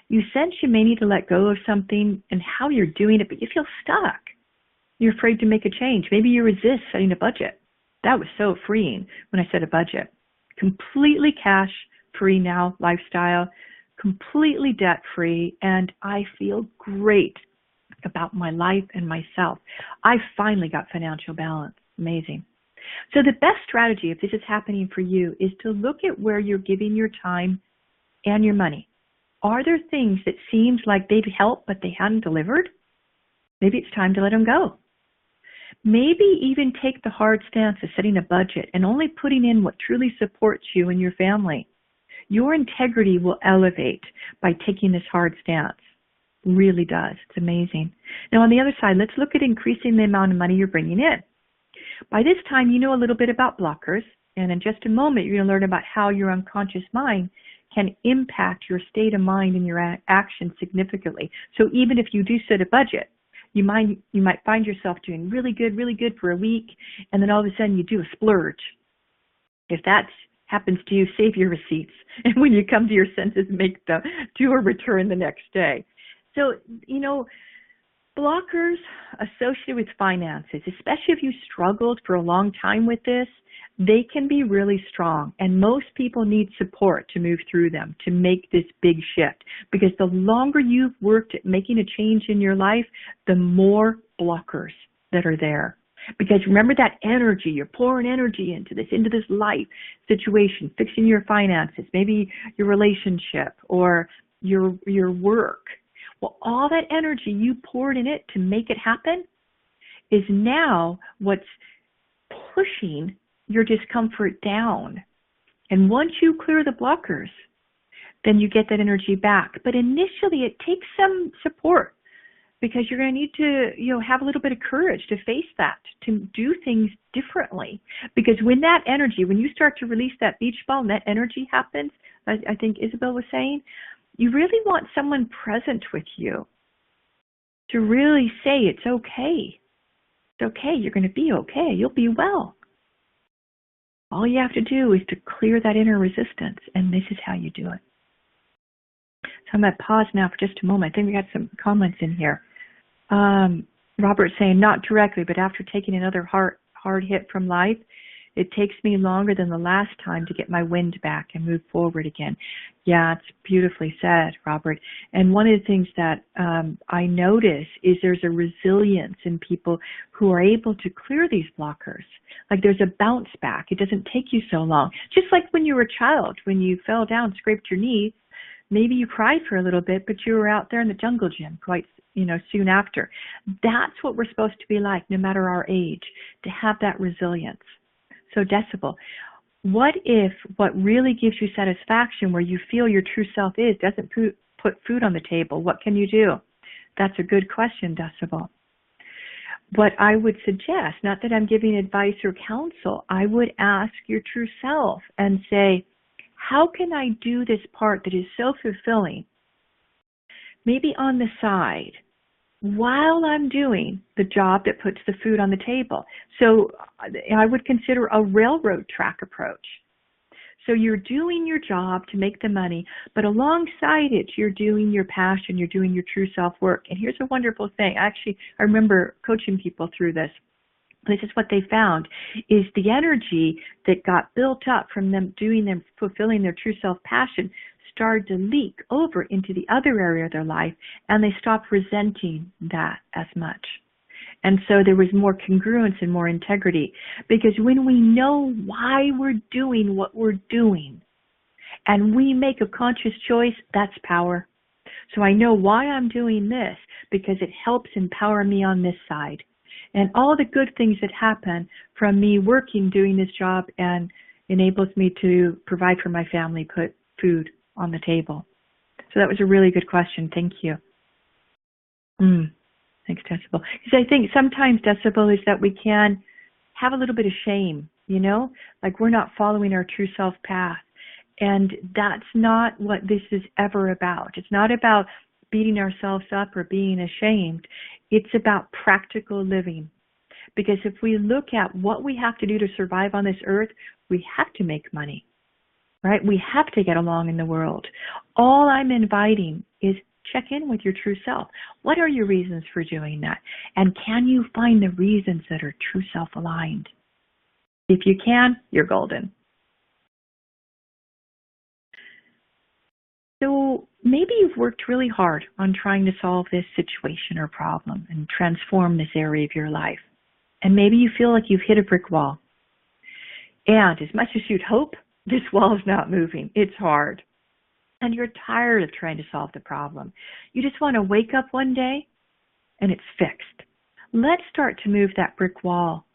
You sense you may need to let go of something and how you're doing it, but you feel stuck. You're afraid to make a change. Maybe you resist setting a budget. That was so freeing when I set a budget. Completely cash-free now lifestyle, completely debt-free, and I feel great about my life and myself. I finally got financial balance. Amazing. So the best strategy, if this is happening for you, is to look at where you're giving your time and your money. Are there things that seemed like they'd help, but they hadn't delivered? Maybe it's time to let them go. Maybe even take the hard stance of setting a budget and only putting in what truly supports you and your family. Your integrity will elevate by taking this hard stance. It really does. It's amazing. Now, on the other side, let's look at increasing the amount of money you're bringing in. By this time, you know a little bit about blockers, and in just a moment, you're going to learn about how your unconscious mind can impact your state of mind and your action significantly. So even if you do set a budget, you might find yourself doing really good for a week, and then all of a sudden you do a splurge. If that happens to you, save your receipts, and when you come to your senses, do a return the next day. So, blockers associated with finances, especially if you struggled for a long time with this, they can be really strong, and most people need support to move through them, to make this big shift, because the longer you've worked at making a change in your life, the more blockers that are there. Because remember that energy, you're pouring energy into this life situation, fixing your finances, maybe your relationship or your work. Well, all that energy you poured in it to make it happen is now what's pushing your discomfort down. And once you clear the blockers, then you get that energy back. But initially, it takes some support because you're going to need to, have a little bit of courage to face that, to do things differently. Because when you start to release that beach ball and that energy happens, I think Isabel was saying, you really want someone present with you to really say it's okay. It's okay. You're going to be okay. You'll be well. All you have to do is to clear that inner resistance, and this is how you do it. So I'm going to pause now for just a moment. I think we got some comments in here. Robert saying, not directly, but after taking another hard hit from life, it takes me longer than the last time to get my wind back and move forward again. Yeah, it's beautifully said, Robert. And one of the things that I notice is there's a resilience in people who are able to clear these blockers. Like there's a bounce back. It doesn't take you so long. Just like when you were a child, when you fell down, scraped your knee, maybe you cried for a little bit, but you were out there in the jungle gym quite soon after. That's what we're supposed to be like, no matter our age, to have that resilience. So Decibel, what if what really gives you satisfaction, where you feel your true self is, doesn't put food on the table? What can you do? That's a good question, Decibel. What I would suggest, not that I'm giving advice or counsel, I would ask your true self and say, how can I do this part that is so fulfilling, maybe on the side, while I'm doing the job that puts the food on the table? So I would consider a railroad track approach. So you're doing your job to make the money, but alongside it, you're doing your passion, you're doing your true self-work. And here's a wonderful thing. I remember coaching people through this. This is what they found, is the energy that got built up from them fulfilling their true self-passion started to leak over into the other area of their life, and they stopped resenting that as much. And so there was more congruence and more integrity, because when we know why we're doing what we're doing and we make a conscious choice, that's power. So I know why I'm doing this, because it helps empower me on this side. And all the good things that happen from me working, doing this job, and enables me to provide for my family, put food on the table. So that was a really good question. Thank you. Thanks, Decibel. Because I think sometimes, Decibel, is that we can have a little bit of shame, you know, like we're not following our true self path. And that's not what this is ever about. It's not about beating ourselves up or being ashamed. It's about practical living. Because if we look at what we have to do to survive on this earth, we have to make money, right? We have to get along in the world. All I'm inviting is check in with your true self. What are your reasons for doing that? And can you find the reasons that are true self aligned? If you can, you're golden. So maybe you've worked really hard on trying to solve this situation or problem and transform this area of your life. And maybe you feel like you've hit a brick wall. And as much as you'd hope, this wall is not moving. It's hard. And you're tired of trying to solve the problem. You just want to wake up one day and it's fixed. Let's start to move that brick wall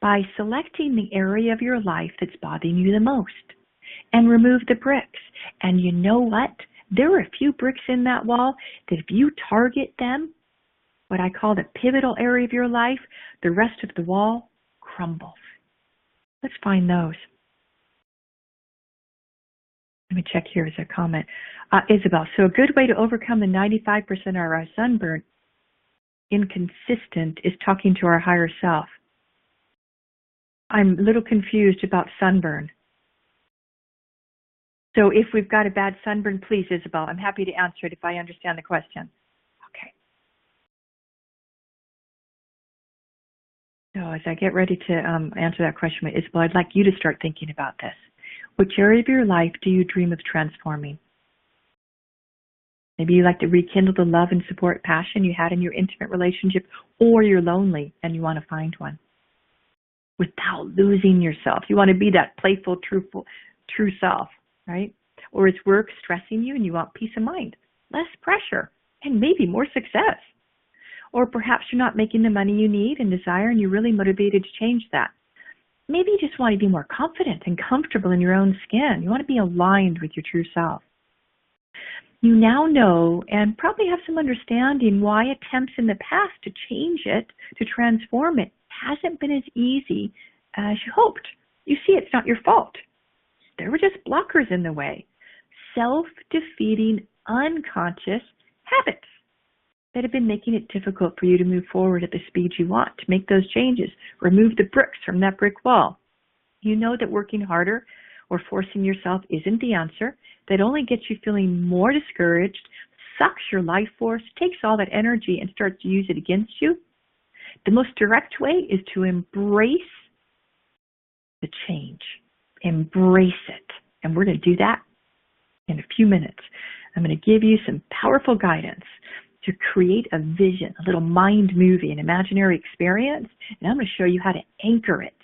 by selecting the area of your life that's bothering you the most and remove the bricks. And you know what? There are a few bricks in that wall that if you target them, what I call the pivotal area of your life, the rest of the wall crumbles. Let's find those. Let me check here as a comment. Isabel, so a good way to overcome the 95% of our sunburn inconsistent is talking to our higher self. I'm a little confused about sunburn. So if we've got a bad sunburn, please, Isabel, I'm happy to answer it if I understand the question. Okay. So as I get ready to answer that question with Isabel, I'd like you to start thinking about this. Which area of your life do you dream of transforming? Maybe you like to rekindle the love and support passion you had in your intimate relationship, or you're lonely and you want to find one without losing yourself. You want to be that playful, true self, right? Or is work stressing you and you want peace of mind, less pressure, and maybe more success? Or perhaps you're not making the money you need and desire and you're really motivated to change that. Maybe you just want to be more confident and comfortable in your own skin. You want to be aligned with your true self. You now know and probably have some understanding why attempts in the past to change it, to transform it, hasn't been as easy as you hoped. You see, it's not your fault. There were just blockers in the way. Self-defeating, unconscious habits that have been making it difficult for you to move forward at the speed you want, to make those changes, remove the bricks from that brick wall. You know that working harder or forcing yourself isn't the answer. That only gets you feeling more discouraged, sucks your life force, takes all that energy and starts to use it against you. The most direct way is to embrace the change. Embrace it. And we're going to do that in a few minutes. I'm going to give you some powerful guidance to create a vision, a little mind movie, an imaginary experience, and I'm going to show you how to anchor it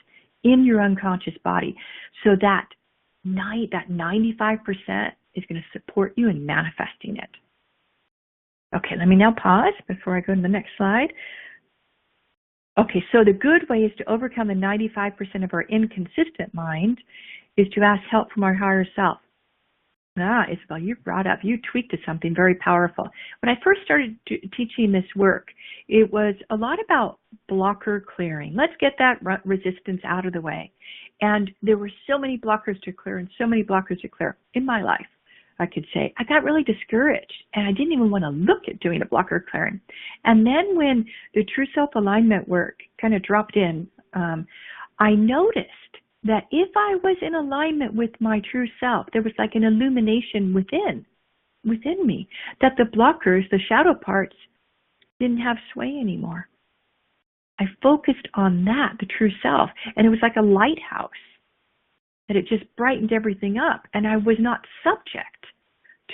in your unconscious body so that 95% is going to support you in manifesting it. Okay, let me now pause before I go to the next slide. Okay, so the good way is to overcome the 95% of our inconsistent mind is to ask help from our higher self. Isabel, you tweaked to something very powerful. When I first started teaching this work, it was a lot about blocker clearing. Let's get that resistance out of the way. And there were so many blockers to clear and so many blockers to clear in my life. I could say I got really discouraged and I didn't even want to look at doing a blocker clearing. And then when the true self-alignment work kind of dropped in, I noticed that if I was in alignment with my true self, there was like an illumination within me, that the blockers, the shadow parts, didn't have sway anymore. I focused on that, the true self, and it was like a lighthouse, that it just brightened everything up, and I was not subject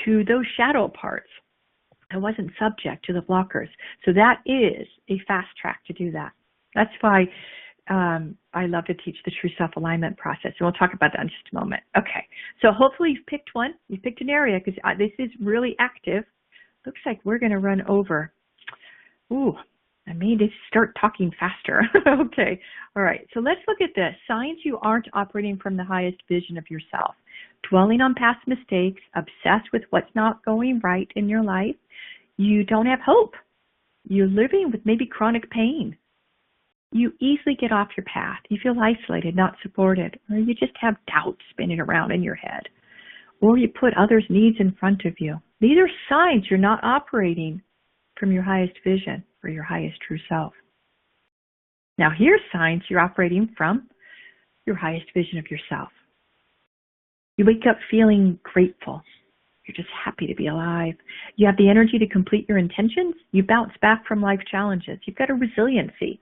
to those shadow parts. I wasn't subject to the blockers. So that is a fast track to do that. That's why I love to teach the true self-alignment process, and we'll talk about that in just a moment. Okay, so hopefully you've picked one. You've picked an area because this is really active. Looks like we're going to run over. Ooh, I may just start talking faster. Okay, all right, so let's look at this. Signs you aren't operating from the highest vision of yourself. Dwelling on past mistakes, obsessed with what's not going right in your life. You don't have hope. You're living with maybe chronic pain. You easily get off your path. You feel isolated, not supported, or you just have doubts spinning around in your head, or you put others' needs in front of you. These are signs you're not operating from your highest vision or your highest true self. Now, here's signs you're operating from your highest vision of yourself. You wake up feeling grateful. You're just happy to be alive. You have the energy to complete your intentions. You bounce back from life challenges. You've got a resiliency.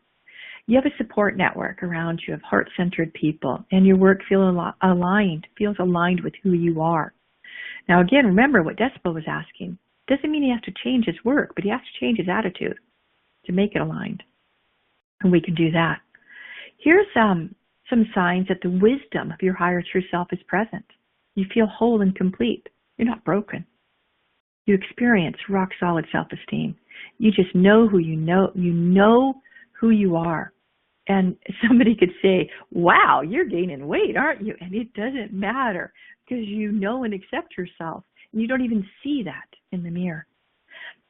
You have a support network around you of heart-centered people, and your work feels aligned with who you are. Now, again, remember what Decibel was asking. Doesn't mean he has to change his work, but he has to change his attitude to make it aligned. And we can do that. Here's some signs that the wisdom of your higher true self is present. You feel whole and complete. You're not broken. You experience rock solid self-esteem. You just know who you know. You know who you are. And somebody could say, wow, you're gaining weight, aren't you? And it doesn't matter because you know and accept yourself. And you don't even see that in the mirror.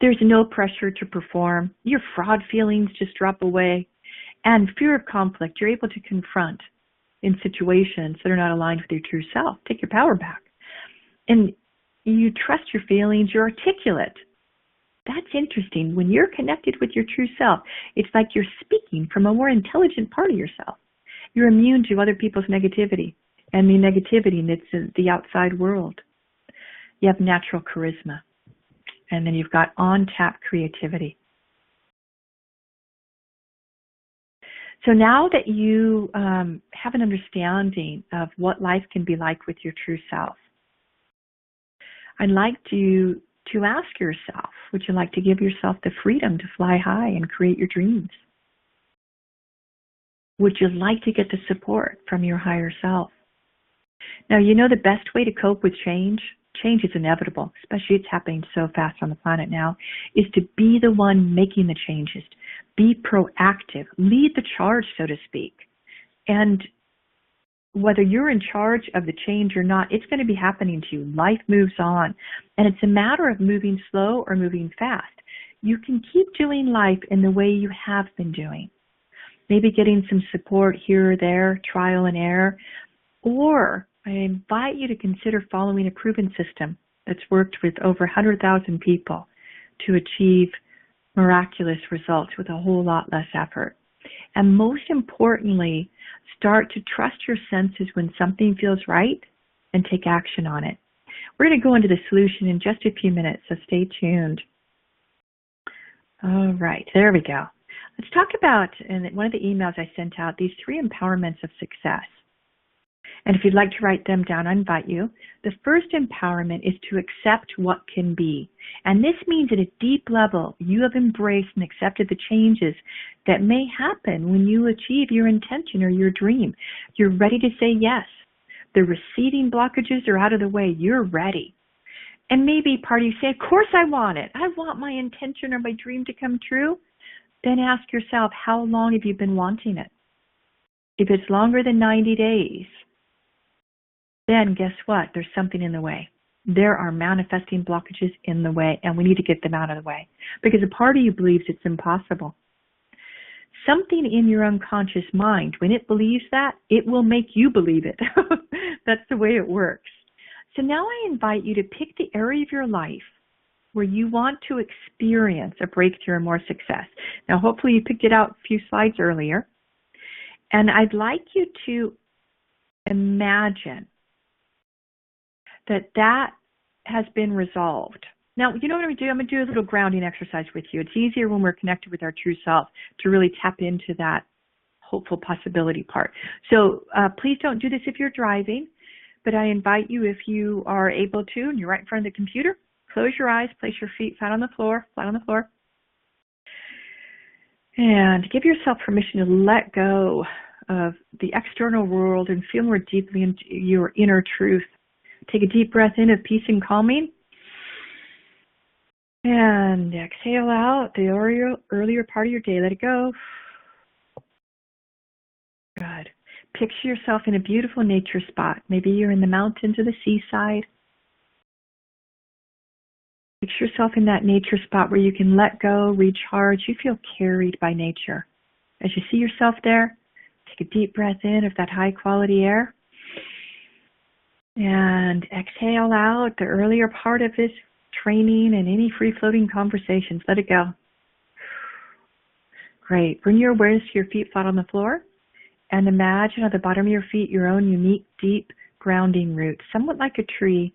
There's no pressure to perform. Your fraud feelings just drop away. And fear of conflict, you're able to confront in situations that are not aligned with your true self. Take your power back. And you trust your feelings. You're articulate. That's interesting. When you're connected with your true self, it's like you're speaking from a more intelligent part of yourself. You're immune to other people's negativity and the negativity that's in the outside world. You have natural charisma. And then you've got on-tap creativity. So now that you have an understanding of what life can be like with your true self, I'd like you to ask yourself, would you like to give yourself the freedom to fly high and create your dreams? Would you like to get the support from your higher self? Now, you know the best way to cope with change is inevitable, especially it's happening so fast on the planet now, is to be the one making the changes. Be proactive. Lead the charge, so to speak. And whether you're in charge of the change or not, it's going to be happening to you. Life moves on. And it's a matter of moving slow or moving fast. You can keep doing life in the way you have been doing. Maybe getting some support here or there, trial and error. Or I invite you to consider following a proven system that's worked with over 100,000 people to achieve miraculous results with a whole lot less effort. And most importantly, start to trust your senses when something feels right and take action on it. We're going to go into the solution in just a few minutes, so stay tuned. All right, there we go. Let's talk about, in one of the emails I sent out, these 3 empowerments of success. And if you'd like to write them down, I invite you. The first empowerment is to accept what can be. And this means at a deep level, you have embraced and accepted the changes that may happen when you achieve your intention or your dream. You're ready to say yes. The receding blockages are out of the way. You're ready. And maybe part of you say, of course I want it. I want my intention or my dream to come true. Then ask yourself, how long have you been wanting it? If it's longer than 90 days, then guess what? There's something in the way. There are manifesting blockages in the way, and we need to get them out of the way because a part of you believes it's impossible. Something in your unconscious mind, when it believes that, it will make you believe it. That's the way it works. So now I invite you to pick the area of your life where you want to experience a breakthrough or more success. Now, hopefully you picked it out a few slides earlier. And I'd like you to imagine that has been resolved. Now, you know what I'm going to do? I'm going to do a little grounding exercise with you. It's easier when we're connected with our true self to really tap into that hopeful possibility part. So please don't do this if you're driving, but I invite you, if you are able to, and you're right in front of the computer, close your eyes, place your feet flat on the floor, and give yourself permission to let go of the external world and feel more deeply into your inner truth. Take a deep breath in of peace and calming. And exhale out the earlier part of your day. Let it go. Good. Picture yourself in a beautiful nature spot. Maybe you're in the mountains or the seaside. Picture yourself in that nature spot where you can let go, recharge. You feel carried by nature. As you see yourself there, take a deep breath in of that high quality air. And exhale out the earlier part of this training and any free-floating conversations. Let it go. Great. Bring your awareness to your feet flat on the floor. And imagine at the bottom of your feet your own unique, deep grounding roots, somewhat like a tree.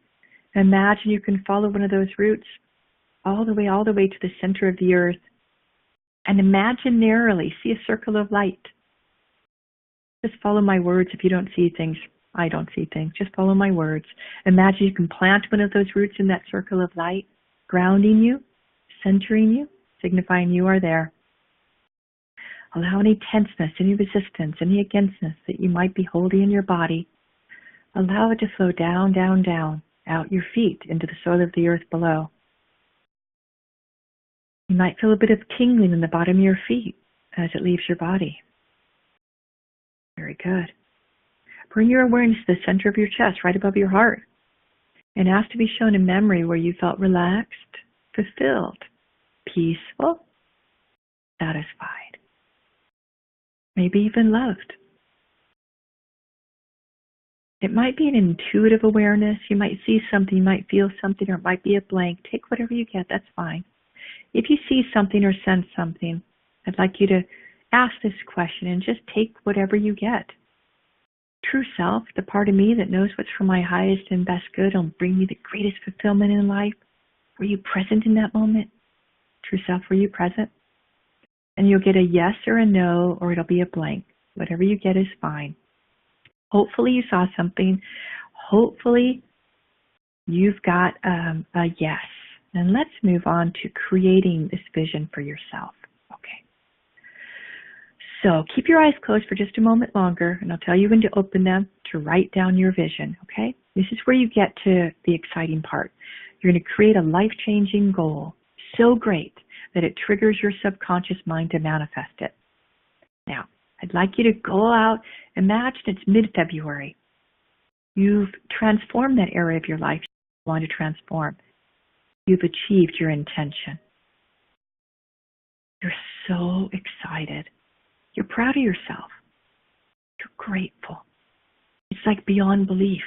Imagine you can follow one of those roots all the way to the center of the earth. And imaginarily see a circle of light. Just follow my words. If you don't see things, I don't see things. Just follow my words. Imagine you can plant one of those roots in that circle of light, grounding you, centering you, signifying you are there. Allow any tenseness, any resistance, any againstness that you might be holding in your body. Allow it to flow down, down, down, out your feet into the soil of the earth below. You might feel a bit of tingling in the bottom of your feet as it leaves your body. Very good. Bring your awareness to the center of your chest, right above your heart, and ask to be shown a memory where you felt relaxed, fulfilled, peaceful, satisfied, maybe even loved. It might be an intuitive awareness. You might see something, you might feel something, or it might be a blank. Take whatever you get, that's fine. If you see something or sense something, I'd like you to ask this question and just take whatever you get. True self, the part of me that knows what's for my highest and best good and bring me the greatest fulfillment in life. Were you present in that moment? True self, were you present? And you'll get a yes or a no, or it'll be a blank. Whatever you get is fine. Hopefully you saw something. Hopefully you've got a yes. And let's move on to creating this vision for yourself. Okay. So keep your eyes closed for just a moment longer, and I'll tell you when to open them to write down your vision, okay? This is where you get to the exciting part. You're going to create a life-changing goal so great that it triggers your subconscious mind to manifest it. Now, I'd like you to go out, imagine it's mid-February. You've transformed that area of your life you want to transform. You've achieved your intention. You're so excited. You're proud of yourself. You're grateful. It's like beyond belief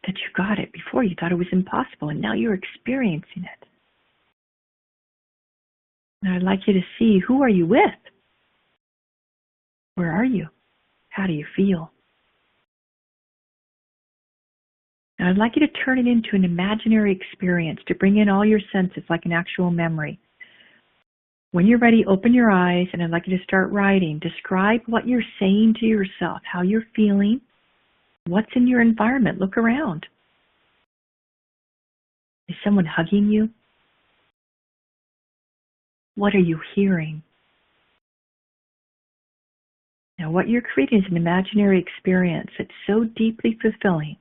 that you got it before. You thought it was impossible, and now you're experiencing it. Now I'd like you to see, who are you with? Where are you? How do you feel? Now I'd like you to turn it into an imaginary experience, to bring in all your senses like an actual memory. When you're ready, open your eyes, and I'd like you to start writing. Describe what you're saying to yourself, how you're feeling, what's in your environment. Look around. Is someone hugging you? What are you hearing? Now, what you're creating is an imaginary experience that's so deeply fulfilling.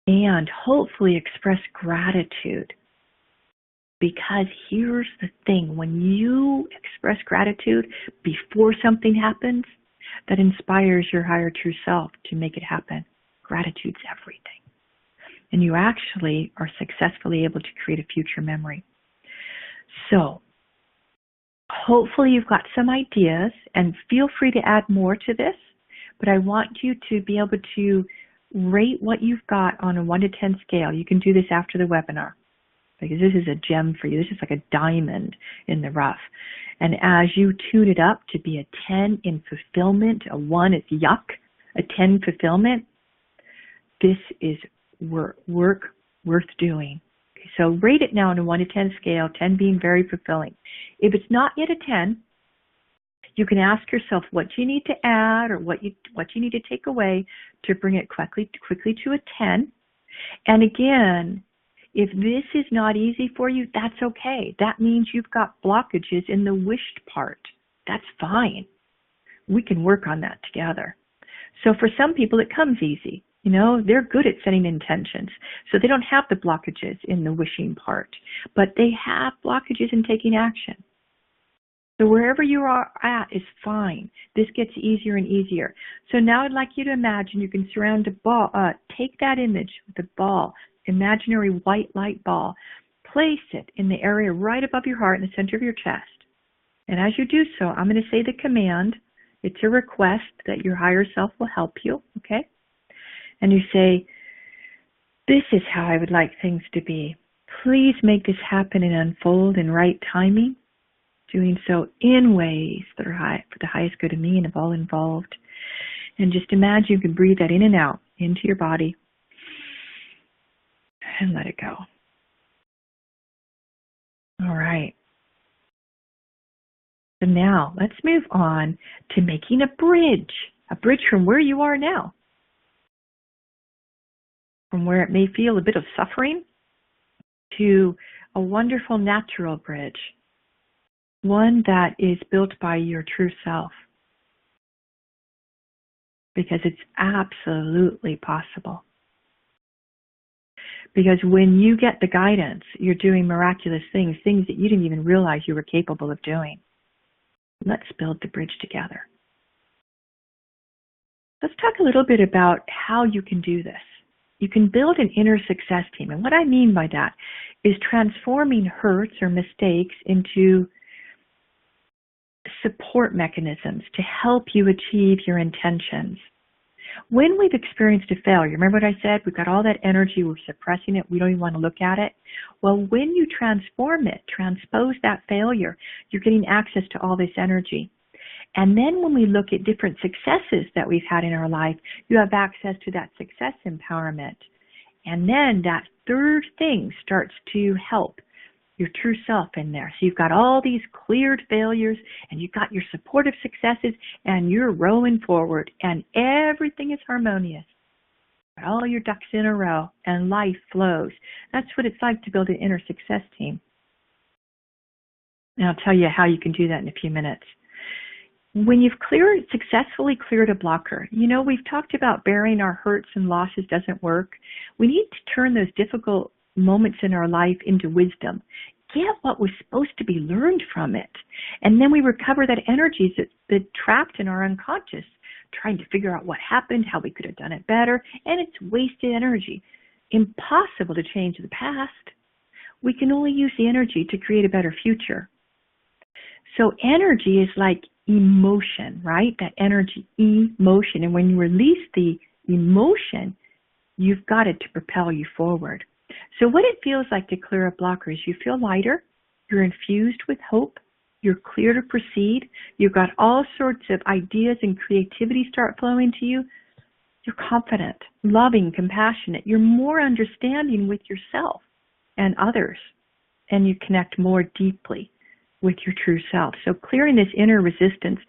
And hopefully express gratitude. Because here's the thing, when you express gratitude before something happens, that inspires your higher true self to make it happen. Gratitude's everything. And you actually are successfully able to create a future memory. So, hopefully you've got some ideas, and feel free to add more to this, but I want you to be able to rate what you've got on a 1 to 10 scale. You can do this after the webinar, because this is a gem for you. This is like a diamond in the rough. And as you tune it up to be a 10 in fulfillment, a 1 is yuck, a 10 fulfillment, this is work worth doing. Okay, so rate it now on a 1 to 10 scale, 10 being very fulfilling. If it's not yet a 10, you can ask yourself what you need to add or what you need to take away to bring it quickly to a 10. And again, if this is not easy for you, that's okay. That means you've got blockages in the wished part. That's fine. We can work on that together. So for some people, it comes easy. You know, they're good at setting intentions. So they don't have the blockages in the wishing part, but they have blockages in taking action. So wherever you are at is fine. This gets easier and easier. So now I'd like you to imagine you can surround a ball. Take that image with a ball, imaginary white light ball. Place it in the area right above your heart in the center of your chest. And as you do so, I'm going to say the command. It's a request that your higher self will help you, okay? And you say, this is how I would like things to be. Please make this happen and unfold in right timing, doing so in ways that are for the highest good of me and of all involved. And just imagine you can breathe that in and out into your body and let it go. All right. So now let's move on to making a bridge from where you are now, from where it may feel a bit of suffering to a wonderful natural bridge, one that is built by your true self, because it's absolutely possible. Because when you get the guidance, you're doing miraculous things that you didn't even realize you were capable of doing. Let's build the bridge together. Let's talk a little bit about how you can do this. You can build an inner success team. And what I mean by that is transforming hurts or mistakes into support mechanisms to help you achieve your intentions. When we've experienced a failure, remember what I said? We've got all that energy, we're suppressing it, we don't even want to look at it. Well, when you transform it, transpose that failure, you're getting access to all this energy. And then when we look at different successes that we've had in our life, you have access to that success empowerment. And then that third thing starts to help your true self in there. So you've got all these cleared failures and you've got your supportive successes and you're rolling forward and everything is harmonious. All your ducks in a row and life flows. That's what it's like to build an inner success team. And I'll tell you how you can do that in a few minutes. When you've successfully cleared a blocker, we've talked about burying our hurts and losses doesn't work. We need to turn those difficult moments in our life into wisdom. Get what was supposed to be learned from it. And then we recover that energy that's trapped in our unconscious, trying to figure out what happened, how we could have done it better, and it's wasted energy. Impossible to change the past. We can only use the energy to create a better future. So energy is like emotion, right? That energy, emotion. And when you release the emotion, you've got it to propel you forward. So what it feels like to clear a blocker is you feel lighter, you're infused with hope, you're clear to proceed, you've got all sorts of ideas and creativity start flowing to you, you're confident, loving, compassionate, you're more understanding with yourself and others, and you connect more deeply with your true self. So clearing this inner resistance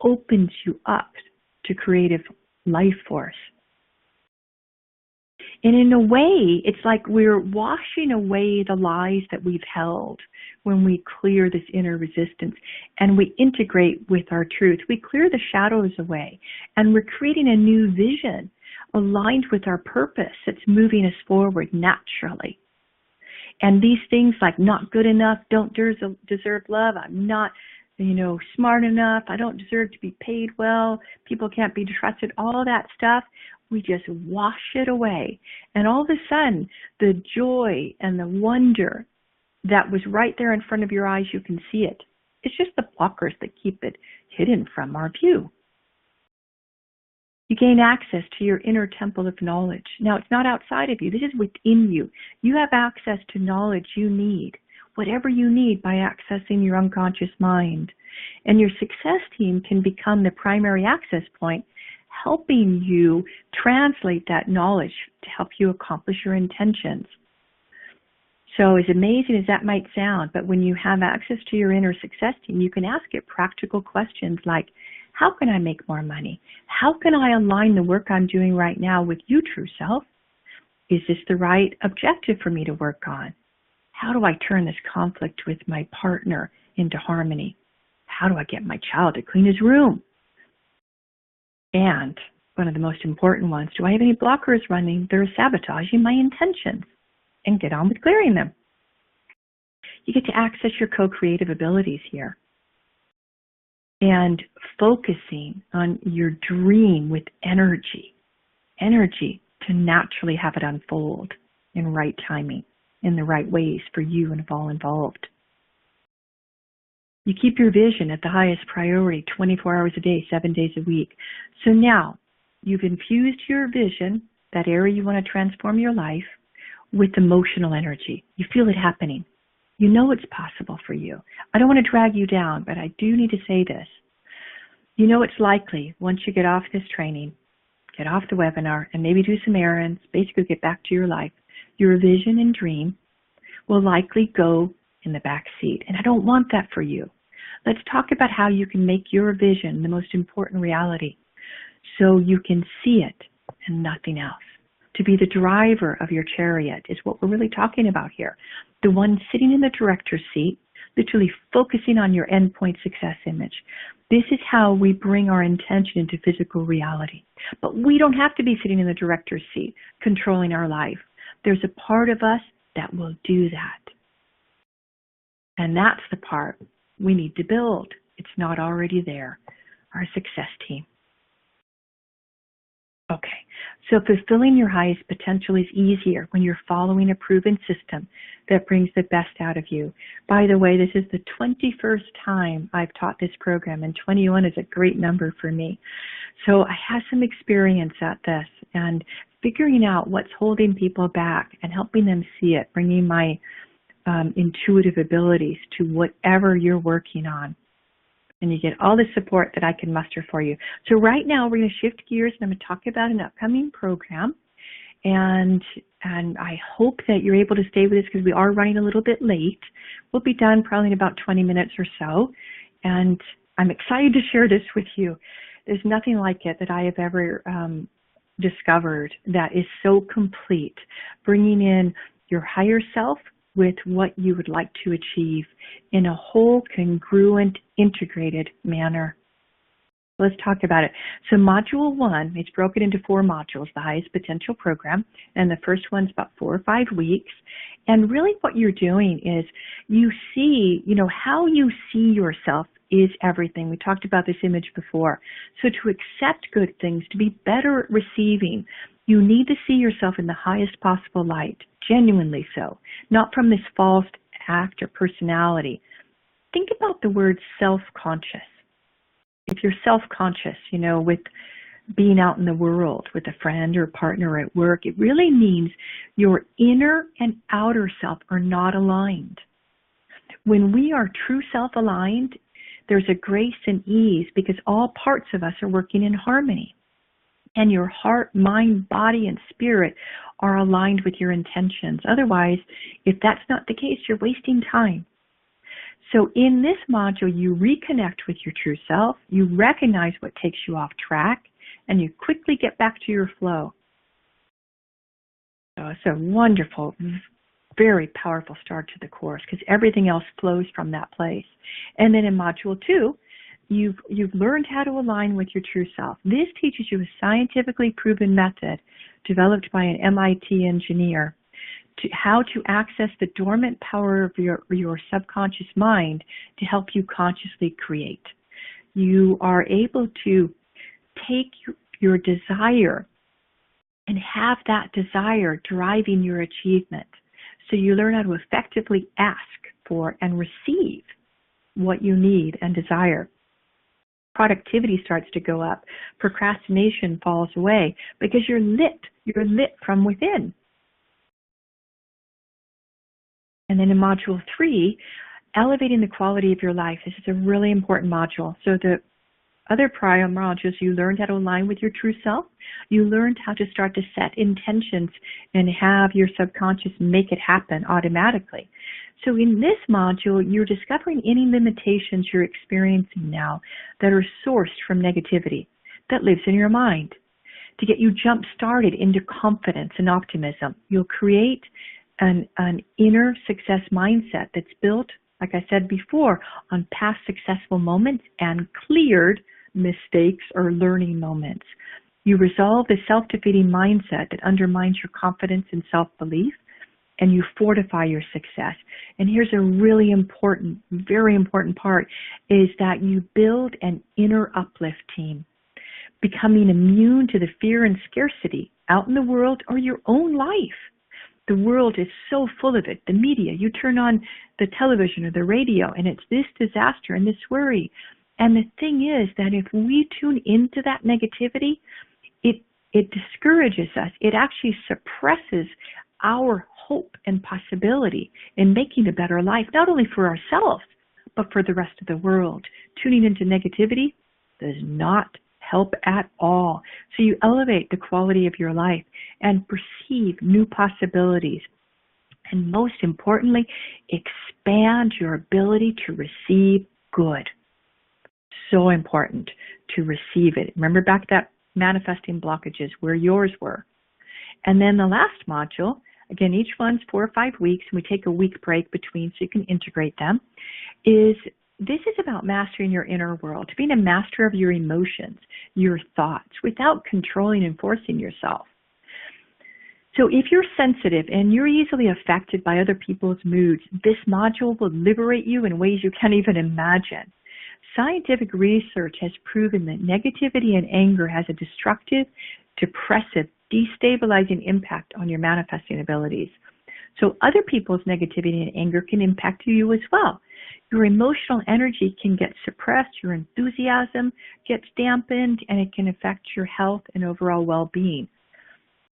opens you up to creative life force. And in a way, it's like we're washing away the lies that we've held when we clear this inner resistance and we integrate with our truth. We clear the shadows away and we're creating a new vision aligned with our purpose that's moving us forward naturally. And these things like not good enough, don't deserve love, I'm not smart enough, I don't deserve to be paid well, people can't be trusted, all that stuff, we just wash it away. And all of a sudden, the joy and the wonder that was right there in front of your eyes, you can see it. It's just the blockers that keep it hidden from our view. You gain access to your inner temple of knowledge. Now, it's not outside of you. This is within you. You have access to knowledge you need, whatever you need, by accessing your unconscious mind. And your success team can become the primary access point, helping you translate that knowledge to help you accomplish your intentions. So as amazing as that might sound, but when you have access to your inner success team, you can ask it practical questions like, how can I make more money? How can I align the work I'm doing right now with you, true self? Is this the right objective for me to work on? How do I turn this conflict with my partner into harmony? How do I get my child to clean his room? And one of the most important ones, do I have any blockers running that are sabotaging my intentions? And get on with clearing them. You get to access your co-creative abilities here. And focusing on your dream with energy to naturally have it unfold. in right timing, in the right ways for you and all involved. You keep your vision at the highest priority 24 hours a day, 7 days a week. So now you've infused your vision, that area you want to transform your life, with emotional energy. You feel it happening. You know it's possible for you. I don't want to drag you down, but I do need to say this. You know it's likely once you get off this training, get off the webinar, and maybe do some errands, basically get back to your life, your vision and dream will likely go in the back seat. And I don't want that for you. Let's talk about how you can make your vision the most important reality so you can see it and nothing else. To be the driver of your chariot is what we're really talking about here. The one sitting in the director's seat, literally focusing on your endpoint success image. This is how we bring our intention into physical reality. But we don't have to be sitting in the director's seat, controlling our life. There's a part of us that will do that. And that's the part we need to build. It's not already there. Our success team. Okay, so fulfilling your highest potential is easier when you're following a proven system that brings the best out of you. By the way, this is the 21st time I've taught this program, and 21 is a great number for me. So I have some experience at this and figuring out what's holding people back and helping them see it, bringing my intuitive abilities to whatever you're working on. And you get all the support that I can muster for you. So right now we're going to shift gears and I'm going to talk about an upcoming program. And I hope that you're able to stay with us because we are running a little bit late. We'll be done probably in about 20 minutes or so. And I'm excited to share this with you. There's nothing like it that I have ever discovered that is so complete. Bringing in your higher self with what you would like to achieve in a whole, congruent, integrated manner. Let's talk about it. So module 1, it's broken into 4 modules, the highest potential program, and the first one's about 4 or 5 weeks. And really what you're doing is you see, how you see yourself is everything. We talked about this image before. So to accept good things, to be better at receiving, you need to see yourself in the highest possible light, genuinely so, not from this false act or personality. Think about the word self-conscious. If you're self-conscious, with being out in the world with a friend or partner at work, it really means your inner and outer self are not aligned. When we are true self-aligned, there's a grace and ease because all parts of us are working in harmony. And your heart, mind, body, and spirit are aligned with your intentions. Otherwise, if that's not the case, you're wasting time. So in this module, you reconnect with your true self, you recognize what takes you off track, and you quickly get back to your flow. So it's a wonderful, very powerful start to the course because everything else flows from that place. And then in module 2, You've learned how to align with your true self. This teaches you a scientifically proven method developed by an MIT engineer to how to access the dormant power of your subconscious mind to help you consciously create. You are able to take your desire and have that desire driving your achievement. So you learn how to effectively ask for and receive what you need and desire. Productivity starts to go up. Procrastination falls away because you're lit. You're lit from within. And then in module 3, elevating the quality of your life. This is a really important module. So the other prior modules, you learned how to align with your true self. You learned how to start to set intentions and have your subconscious make it happen automatically. So in this module, you're discovering any limitations you're experiencing now that are sourced from negativity that lives in your mind. To get you jump-started into confidence and optimism, you'll create an inner success mindset that's built, like I said before, on past successful moments and cleared mistakes or learning moments. You resolve the self-defeating mindset that undermines your confidence and self-belief, and you fortify your success. And here's a really important, very important part, is that you build an inner uplift team, becoming immune to the fear and scarcity out in the world or your own life. The world is so full of it. The media, you turn on the television or the radio, and it's this disaster and this worry. And the thing is that if we tune into that negativity, it discourages us. It actually suppresses our hope and possibility in making a better life, not only for ourselves, but for the rest of the world. Tuning into negativity does not help at all. So you elevate the quality of your life and perceive new possibilities. And most importantly, expand your ability to receive good. So important to receive it. Remember back to that manifesting blockages where yours were. And then the last module, again, each one's 4 or 5 weeks, and we take a week break between so you can integrate them, this is about mastering your inner world, being a master of your emotions, your thoughts, without controlling and forcing yourself. So if you're sensitive and you're easily affected by other people's moods, this module will liberate you in ways you can't even imagine. Scientific research has proven that negativity and anger has a destructive, depressive, destabilizing impact on your manifesting abilities. So other people's negativity and anger can impact you as well. Your emotional energy can get suppressed, your enthusiasm gets dampened, and it can affect your health and overall well-being,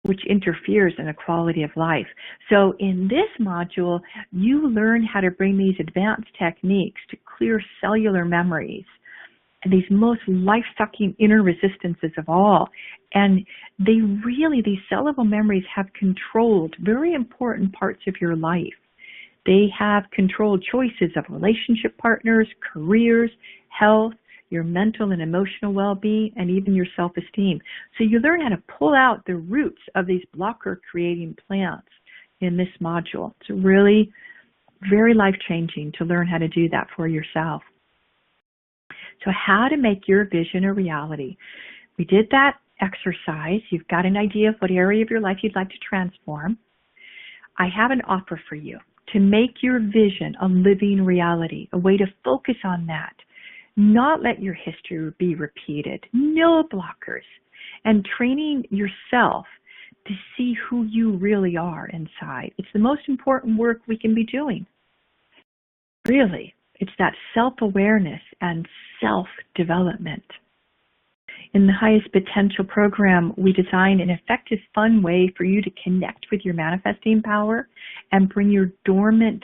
which interferes in the quality of life. So in this module, you learn how to bring these advanced techniques to clear cellular memories and these most life-sucking inner resistances of all. And these cellular memories have controlled very important parts of your life. They have controlled choices of relationship partners, careers, health, your mental and emotional well-being, and even your self-esteem. So you learn how to pull out the roots of these blocker-creating plants in this module. It's really very life-changing to learn how to do that for yourself. So how to make your vision a reality. We did that exercise. You've got an idea of what area of your life you'd like to transform. I have an offer for you to make your vision a living reality, a way to focus on that. Not let your history be repeated. No blockers. And training yourself to see who you really are inside. It's the most important work we can be doing. Really, it's that self-awareness and self-development. In the Highest Potential program, we designed an effective, fun way for you to connect with your manifesting power and bring your dormant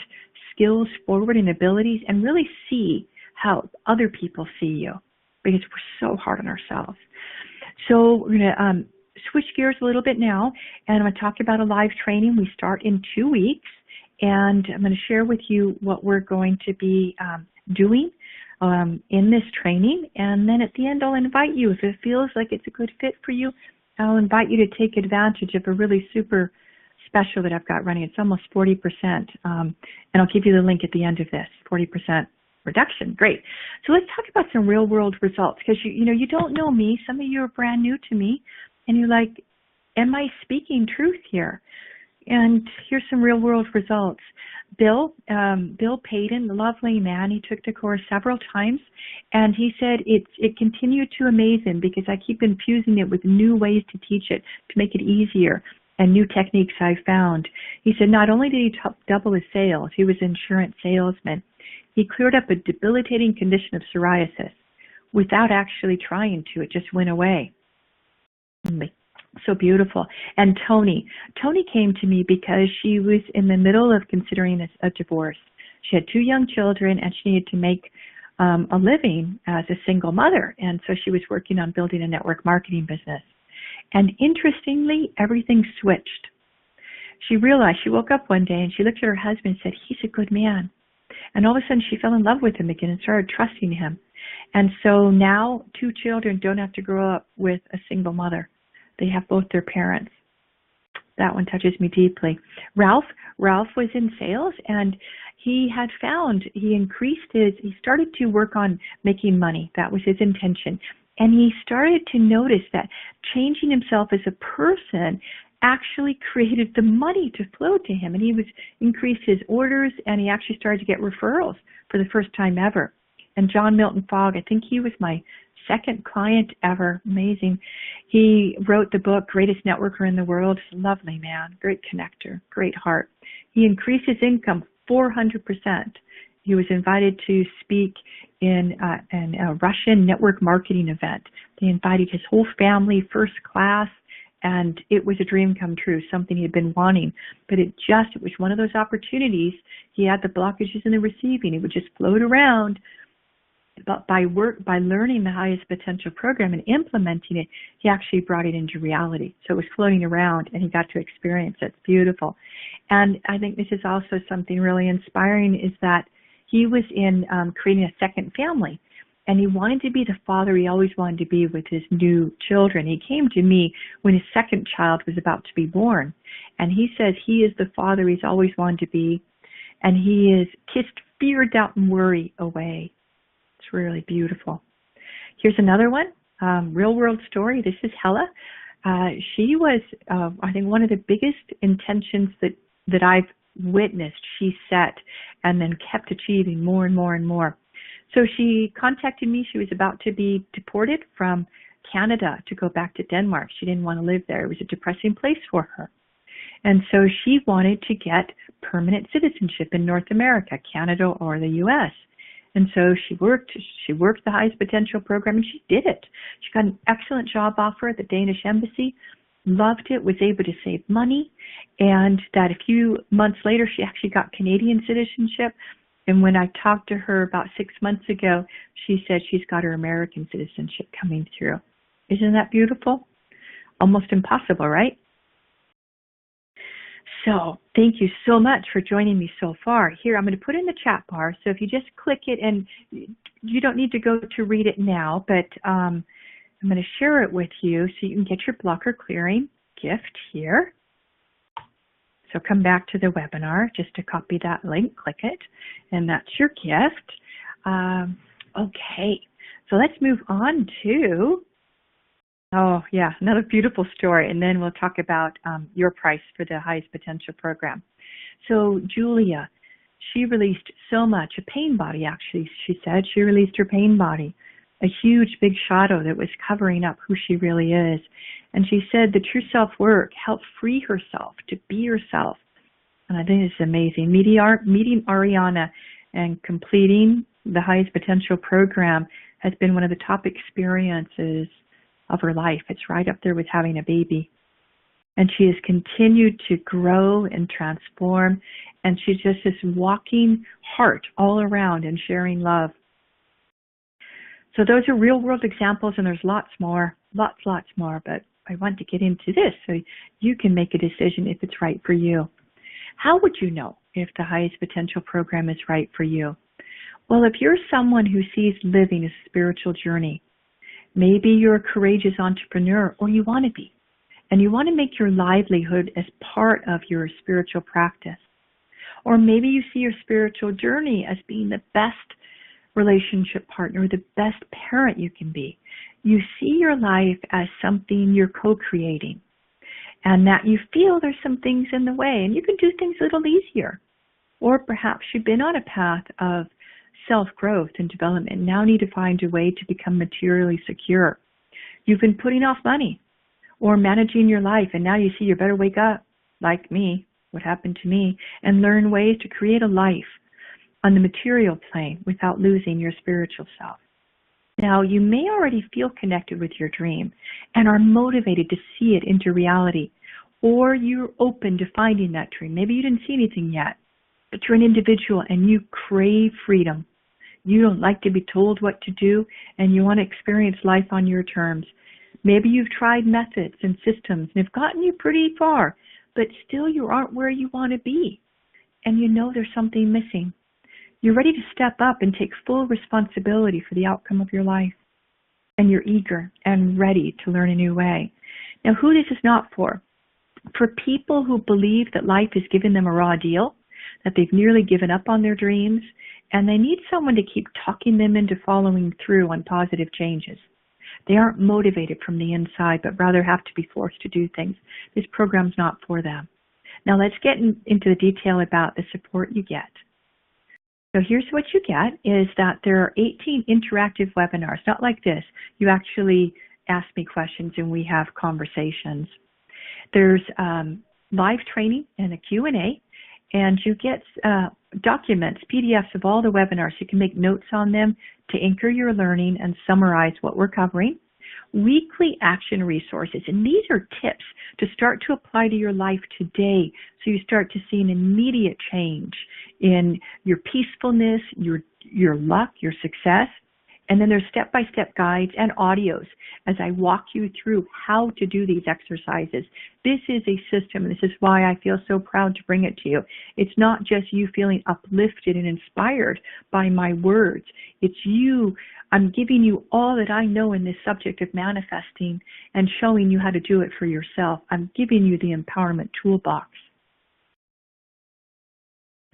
skills forward and abilities and really see how other people see you, because we're so hard on ourselves. So we're going to switch gears a little bit now, and I'm going to talk about a live training. We start in 2 weeks, and I'm going to share with you what we're going to be doing in this training. And then at the end, I'll invite you, if it feels like it's a good fit for you, I'll invite you to take advantage of a really super special that I've got running. It's almost 40%, and I'll give you the link at the end of this, 40% reduction. Great. So let's talk about some real world results, because you don't know me. Some of you are brand new to me, and you're like, am I speaking truth here? And here's some real world results. Bill Payton, the lovely man, he took the course several times, and he said it continued to amaze him because I keep infusing it with new ways to teach it to make it easier and new techniques I've found. He said not only did he double his sales, he was an insurance salesman. He cleared up a debilitating condition of psoriasis without actually trying to. It just went away. So beautiful. And Tony came to me because she was in the middle of considering a divorce. She had 2 young children, and she needed to make a living as a single mother. And so she was working on building a network marketing business. And interestingly, everything switched. She realized, she woke up one day and she looked at her husband and said, he's a good man. And all of a sudden she fell in love with him again and started trusting him. And so now 2 children don't have to grow up with a single mother. They have both their parents. That one touches me deeply. Ralph was in sales, and he started to work on making money. That was his intention. And he started to notice that changing himself as a person actually created the money to flow to him. And he increased his orders, and he actually started to get referrals for the first time ever. And John Milton Fogg, I think he was my second client ever. Amazing. He wrote the book, Greatest Networker in the World. Lovely man, great connector, great heart. He increased his income 400%. He was invited to speak in a Russian network marketing event. They invited his whole family, first class, and it was a dream come true, something he had been wanting. But it was one of those opportunities. He had the blockages in the receiving. It would just float around. But by learning the highest potential program and implementing it, he actually brought it into reality. So it was floating around, and he got to experience it. It's beautiful. And I think this is also something really inspiring, is that he was in creating a second family, and he wanted to be the father he always wanted to be with his new children. He came to me when his second child was about to be born, and he says he is the father he's always wanted to be, and he has kissed fear, doubt, and worry away. It's really beautiful. Here's another one, real world story. This is Hella. She was, I think, one of the biggest intentions that I've witnessed. She set and then kept achieving more and more and more. So she contacted me. She was about to be deported from Canada to go back to Denmark. She didn't want to live there. It was a depressing place for her. And so she wanted to get permanent citizenship in North America, Canada or the U.S. And so she worked the highest potential program, and she did it. She got an excellent job offer at the Danish embassy, loved it, was able to save money, and that a few months later, she actually got Canadian citizenship. And when I talked to her about 6 months ago, she said she's got her American citizenship coming through. Isn't that beautiful? Almost impossible, right? So thank you so much for joining me so far. Here, I'm going to put in the chat bar. So if you just click it, and you don't need to go to read it now, but I'm going to share it with you so you can get your blocker clearing gift here. So come back to the webinar just to copy that link, click it, and that's your gift. Okay, so let's move on to, oh yeah, another beautiful story, and then we'll talk about your price for the highest potential program. So Julia, she released so much, a pain body actually, she said. She released her pain body, a huge big shadow that was covering up who she really is. And she said the true self-work helped free herself to be herself. And I think it's amazing. Meeting Aryana and completing the highest potential program has been one of the top experiences of her life. It's right up there with having a baby. And she has continued to grow and transform. And she's just this walking heart all around and sharing love. So those are real world examples, and there's lots more, lots more, but I want to get into this so you can make a decision if it's right for you. How would you know if the highest potential program is right for you? Well, if you're someone who sees living as a spiritual journey, maybe you're a courageous entrepreneur, or you want to be, and you want to make your livelihood as part of your spiritual practice. Or maybe you see your spiritual journey as being the best relationship partner, the best parent you can be. You see your life as something you're co-creating, and that you feel there's some things in the way, and you can do things a little easier. Or perhaps you've been on a path of self-growth and development and now need to find a way to become materially secure. You've been putting off money or managing your life, and now you see you better wake up, like me, what happened to me, and learn ways to create a life on the material plane without losing your spiritual self. Now, you may already feel connected with your dream and are motivated to see it into reality, or you're open to finding that dream. Maybe you didn't see anything yet, but you're an individual and you crave freedom. You don't like to be told what to do, and you want to experience life on your terms. Maybe you've tried methods and systems and have gotten you pretty far, but still you aren't where you want to be, and you know there's something missing. You're ready to step up and take full responsibility for the outcome of your life, and you're eager and ready to learn a new way. Now, who this is not for? For people who believe that life is giving them a raw deal, that they've nearly given up on their dreams, and they need someone to keep talking them into following through on positive changes. They aren't motivated from the inside, but rather have to be forced to do things. This program's not for them. Now let's get into the detail about the support you get. So here's what you get is that there are 18 interactive webinars, not like this. You actually ask me questions and we have conversations. There's live training and a Q&A, and you get documents, PDFs of all the webinars. You can make notes on them to anchor your learning and summarize what we're covering. Weekly action resources, and these are tips to start to apply to your life today so you start to see an immediate change in your peacefulness, your luck, your success. And then there's step-by-step guides and audios as I walk you through how to do these exercises. This is a system, and this is why I feel so proud to bring it to you. It's not just you feeling uplifted and inspired by my words. It's you. I'm giving you all that I know in this subject of manifesting and showing you how to do it for yourself. I'm giving you the empowerment toolbox.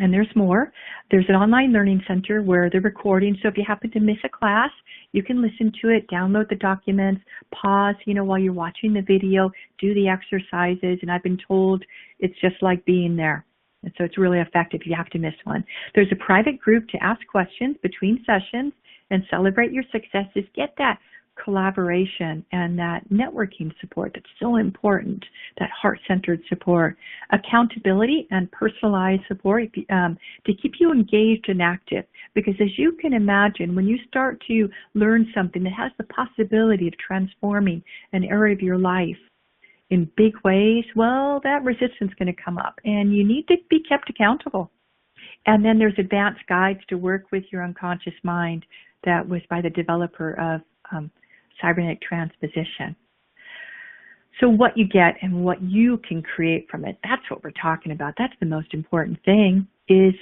And there's more. There's an online learning center where they're recording. So if you happen to miss a class, you can listen to it, download the documents, pause, while you're watching the video, do the exercises. And I've been told it's just like being there. And so it's really effective if you have to miss one. There's a private group to ask questions between sessions and celebrate your successes. Get that collaboration and that networking support that's so important, that heart-centered support, accountability and personalized support to keep you engaged and active. Because as you can imagine, when you start to learn something that has the possibility of transforming an area of your life in big ways, well, that resistance is going to come up and you need to be kept accountable. And then there's advanced guides to work with your unconscious mind that was by the developer of Cybernetic Transposition. So what you get and what you can create from it, that's what we're talking about. That's the most important thing, is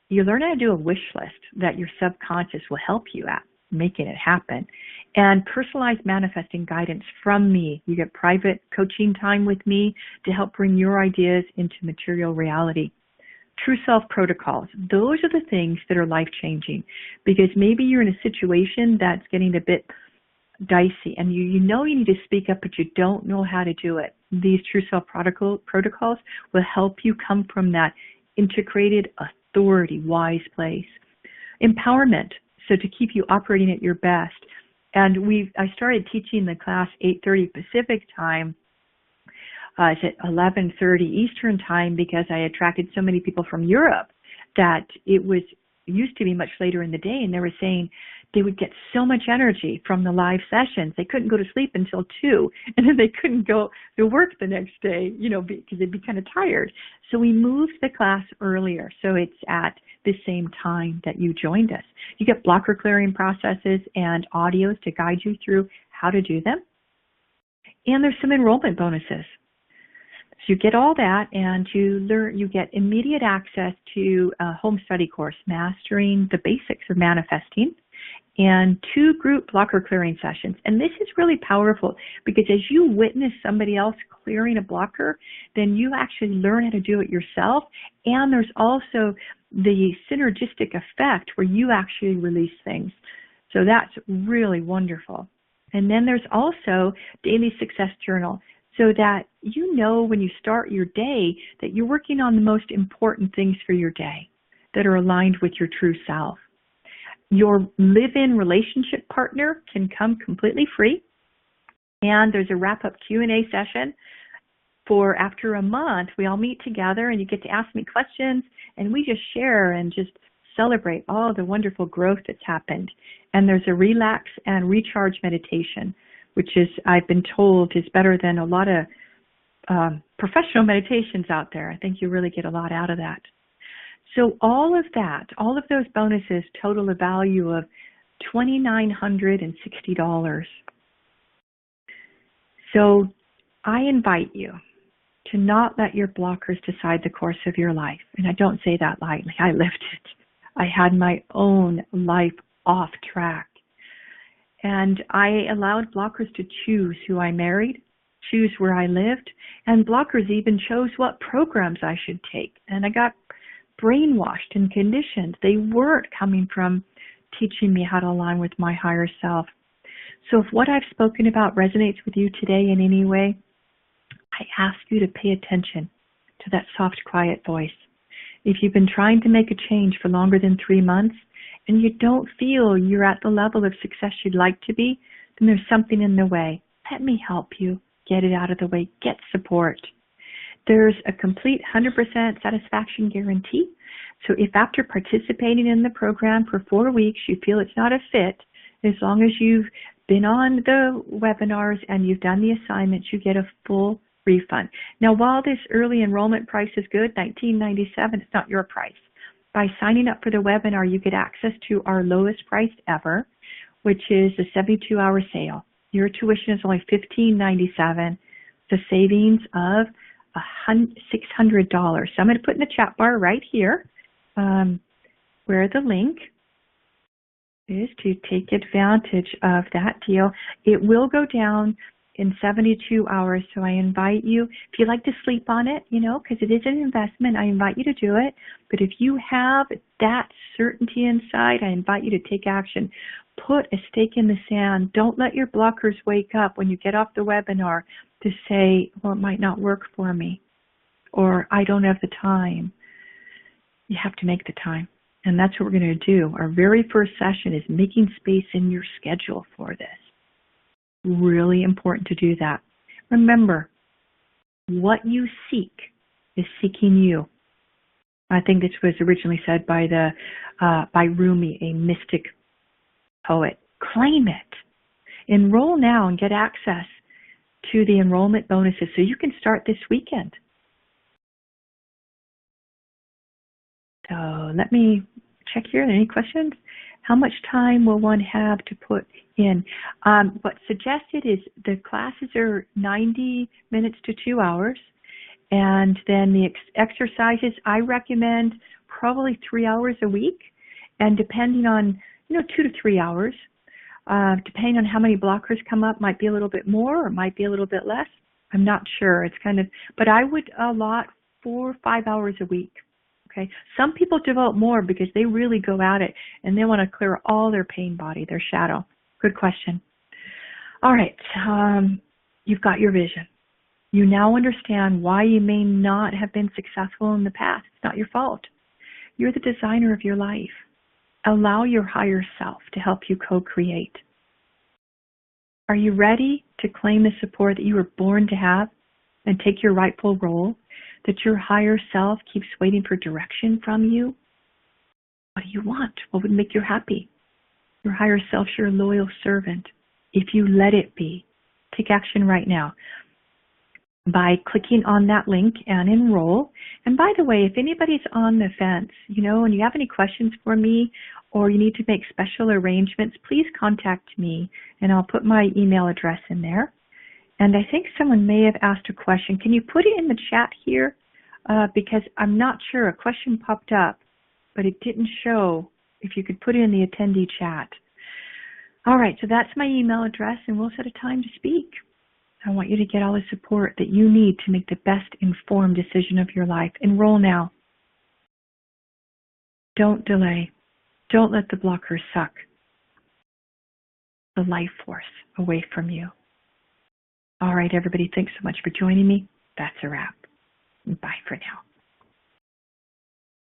you learn how to do a wish list that your subconscious will help you at making it happen. And personalized manifesting guidance from me. You get private coaching time with me to help bring your ideas into material reality. True self protocols. Those are the things that are life-changing, because maybe you're in a situation that's getting a bit dicey and you know you need to speak up, but you don't know how to do it. These true self protocols will help you come from that integrated authority, wise place. Empowerment, so to keep you operating at your best. And I started teaching the class 8:30 Pacific time. It's at 11:30 Eastern time because I attracted so many people from Europe that it used to be much later in the day, and they were saying they would get so much energy from the live sessions. They couldn't go to sleep until 2, and then they couldn't go to work the next day, because they'd be kind of tired. So we moved the class earlier, so it's at the same time that you joined us. You get blocker clearing processes and audios to guide you through how to do them. And there's some enrollment bonuses. So you get all that, and you get immediate access to a home study course, Mastering the Basics of Manifesting, and 2 group blocker clearing sessions. And this is really powerful because as you witness somebody else clearing a blocker, then you actually learn how to do it yourself. And there's also the synergistic effect where you actually release things. So that's really wonderful. And then there's also Daily Success Journal, so that you know when you start your day that you're working on the most important things for your day that are aligned with your true self. Your live-in relationship partner can come completely free. And there's a wrap-up Q&A session for after a month. We all meet together and you get to ask me questions and we just share and just celebrate all the wonderful growth that's happened. And there's a relax and recharge meditation, which is, I've been told, is better than a lot of professional meditations out there. I think you really get a lot out of that. So all of that, all of those bonuses total a value of $2,960. So I invite you to not let your blockers decide the course of your life. And I don't say that lightly. I lived it. I had my own life off track. And I allowed blockers to choose who I married, choose where I lived, and blockers even chose what programs I should take. And I got brainwashed and conditioned. They weren't coming from teaching me how to align with my higher self. So if what I've spoken about resonates with you today in any way, I ask you to pay attention to that soft, quiet voice. If you've been trying to make a change for longer than 3 months and you don't feel you're at the level of success you'd like to be, then there's something in the way. Let me help you get it out of the way. Get support. There's a complete 100% satisfaction guarantee. So if after participating in the program for 4 weeks you feel it's not a fit, as long as you've been on the webinars and you've done the assignments, you get a full refund. Now, while this early enrollment price is good, $19.97, it's not your price. By signing up for the webinar, you get access to our lowest price ever, which is the 72-hour sale. Your tuition is only $15.97, the savings of $600. So I'm going to put in the chat bar right here where the link is to take advantage of that deal. It will go down in 72 hours, so I invite you, if you like to sleep on it, because it is an investment, I invite you to do it. But if you have that certainty inside, I invite you to take action. Put a stake in the sand. Don't let your blockers wake up when you get off the webinar to say, well, it might not work for me, or I don't have the time. You have to make the time. And that's what we're going to do. Our very first session is making space in your schedule for this. Really important to do that. Remember, what you seek is seeking you. I think this was originally said by Rumi, a mystic poet. Claim it. Enroll now and get access to the enrollment bonuses so you can start this weekend. So let me check here. Any questions? How much time will one have to put in? What's suggested is the classes are 90 minutes to 2 hours. And then the exercises, I recommend probably 3 hours a week. And depending on, 2 to 3 hours, depending on how many blockers come up, might be a little bit more or might be a little bit less. I'm not sure. It's but I would allot 4 or 5 hours a week. Okay. Some people devote more because they really go at it and they want to clear all their pain body, their shadow. Good question. All right. You've got your vision. You now understand why you may not have been successful in the past. It's not your fault. You're the designer of your life. Allow your higher self to help you co-create. Are you ready to claim the support that you were born to have and take your rightful role? That your higher self keeps waiting for direction from you? What do you want? What would make you happy? Your higher self's your loyal servant. If you let it be, take action right now by clicking on that link and enroll. And by the way, if anybody's on the fence, and you have any questions for me or you need to make special arrangements, please contact me and I'll put my email address in there. And I think someone may have asked a question. Can you put it in the chat here? Because I'm not sure. A question popped up, but it didn't show if you could put it in the attendee chat. All right, so that's my email address, and we'll set a time to speak. I want you to get all the support that you need to make the best informed decision of your life. Enroll now. Don't delay. Don't let the blockers suck the life force away from you. All right, everybody, thanks so much for joining me. That's a wrap. Bye for now.